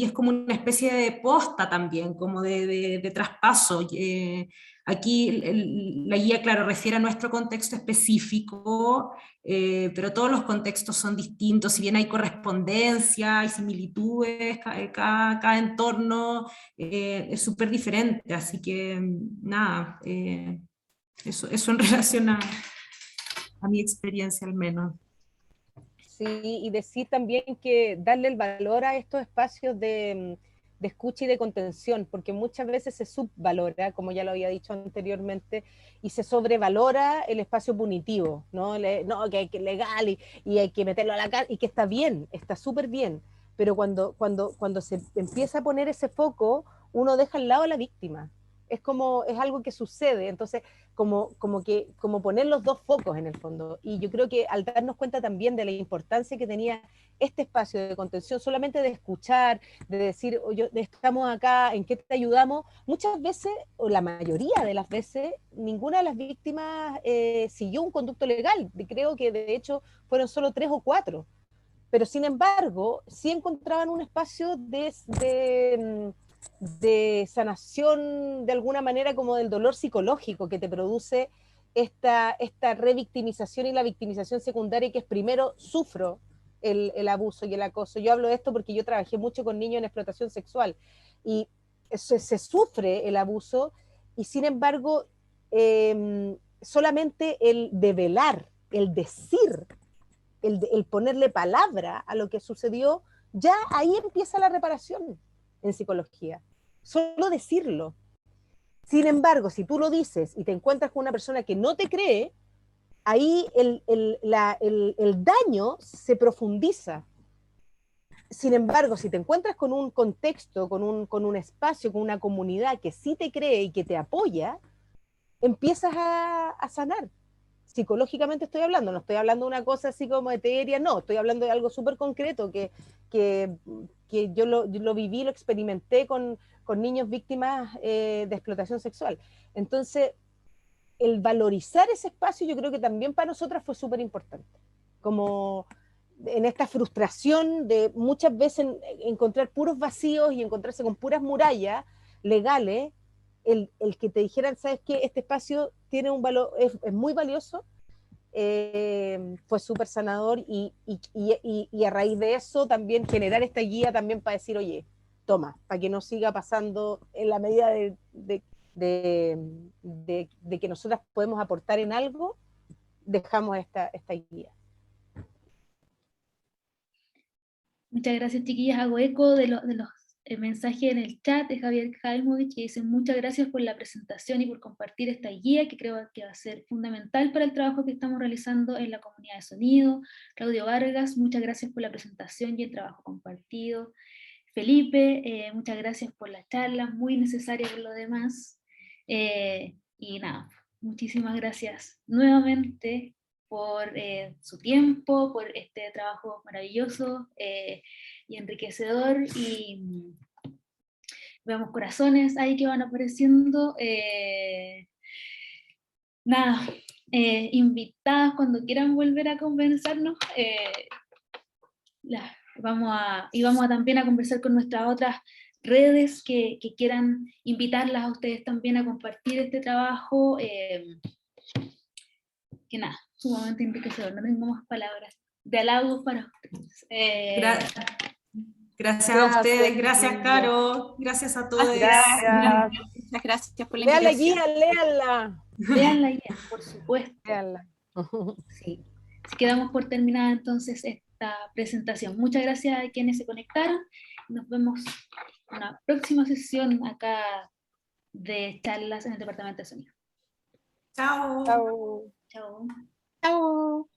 es como una especie de posta también, como de traspaso. Aquí la guía, claro, refiere a nuestro contexto específico, pero todos los contextos son distintos, si bien hay correspondencia, hay similitudes, cada entorno es súper diferente, así que nada, eso en relación a mi experiencia al menos. Sí, y decir también que darle el valor a estos espacios de escucha y de contención, porque muchas veces se subvalora, como ya lo había dicho anteriormente, y se sobrevalora el espacio punitivo, ¿no? No, que hay que legal y hay que meterlo a la cárcel, y que está bien, está súper bien, pero cuando se empieza a poner ese foco, uno deja al lado a la víctima. Es algo que sucede, entonces como poner los dos focos en el fondo. Y yo creo que al darnos cuenta también de la importancia que tenía este espacio de contención, solamente de escuchar, de decir, oye, estamos acá, ¿en qué te ayudamos? Muchas veces, o la mayoría de las veces, ninguna de las víctimas siguió un conducto legal. Creo que de hecho fueron solo 3 o 4. Pero sin embargo, sí encontraban un espacio de sanación de alguna manera, como del dolor psicológico que te produce esta revictimización y la victimización secundaria, que es primero sufro el abuso y el acoso. Yo hablo de esto porque yo trabajé mucho con niños en explotación sexual y se sufre el abuso, y sin embargo solamente el develar, el decir, el ponerle palabra a lo que sucedió, ya ahí empieza la reparación en psicología. Solo decirlo. Sin embargo, si tú lo dices y te encuentras con una persona que no te cree, ahí el daño se profundiza. Sin embargo, si te encuentras con un contexto, con un espacio, con una comunidad que sí te cree y que te apoya, empiezas a sanar. Psicológicamente estoy hablando, no estoy hablando de una cosa así como etérea, no, estoy hablando de algo súper concreto que yo lo viví, lo experimenté con niños víctimas de explotación sexual. Entonces, el valorizar ese espacio yo creo que también para nosotras fue súper importante, como en esta frustración de muchas veces encontrar puros vacíos y encontrarse con puras murallas legales, el que te dijeran, ¿sabes qué? Este espacio tiene un valor, es muy valioso, fue súper sanador, y a raíz de eso también generar esta guía también para decir, oye, toma, para que no siga pasando, en la medida de que nosotras podemos aportar en algo, dejamos esta guía. Muchas gracias, chiquillas. Hago eco de los mensajes en el chat de Javier Jaimovich, que dice muchas gracias por la presentación y por compartir esta guía, que creo que va a ser fundamental para el trabajo que estamos realizando en la comunidad de sonido. Claudio Vargas, muchas gracias por la presentación y el trabajo compartido. Felipe, muchas gracias por la charla, muy necesaria por lo demás. Y nada, muchísimas gracias nuevamente por su tiempo, por este trabajo maravilloso y enriquecedor, y vemos corazones ahí que van apareciendo. Nada, invitadas cuando quieran volver a conversarnos, vamos a también a conversar con nuestras otras redes que quieran invitarlas a ustedes también a compartir este trabajo, que nada, sumamente enriquecedor. No tengo más palabras de halagos para ustedes. Gracias a ustedes, gracias Caro, gracias a todos. Gracias. Muchas gracias por la Vean la invitación. guía, léanla. Vean la guía, por supuesto. Léanla. Sí. Quedamos por terminada entonces esta presentación. Muchas gracias a quienes se conectaron. Nos vemos en una próxima sesión acá de charlas en el Departamento de Sonido. Chao. Chao. Chao. Chao.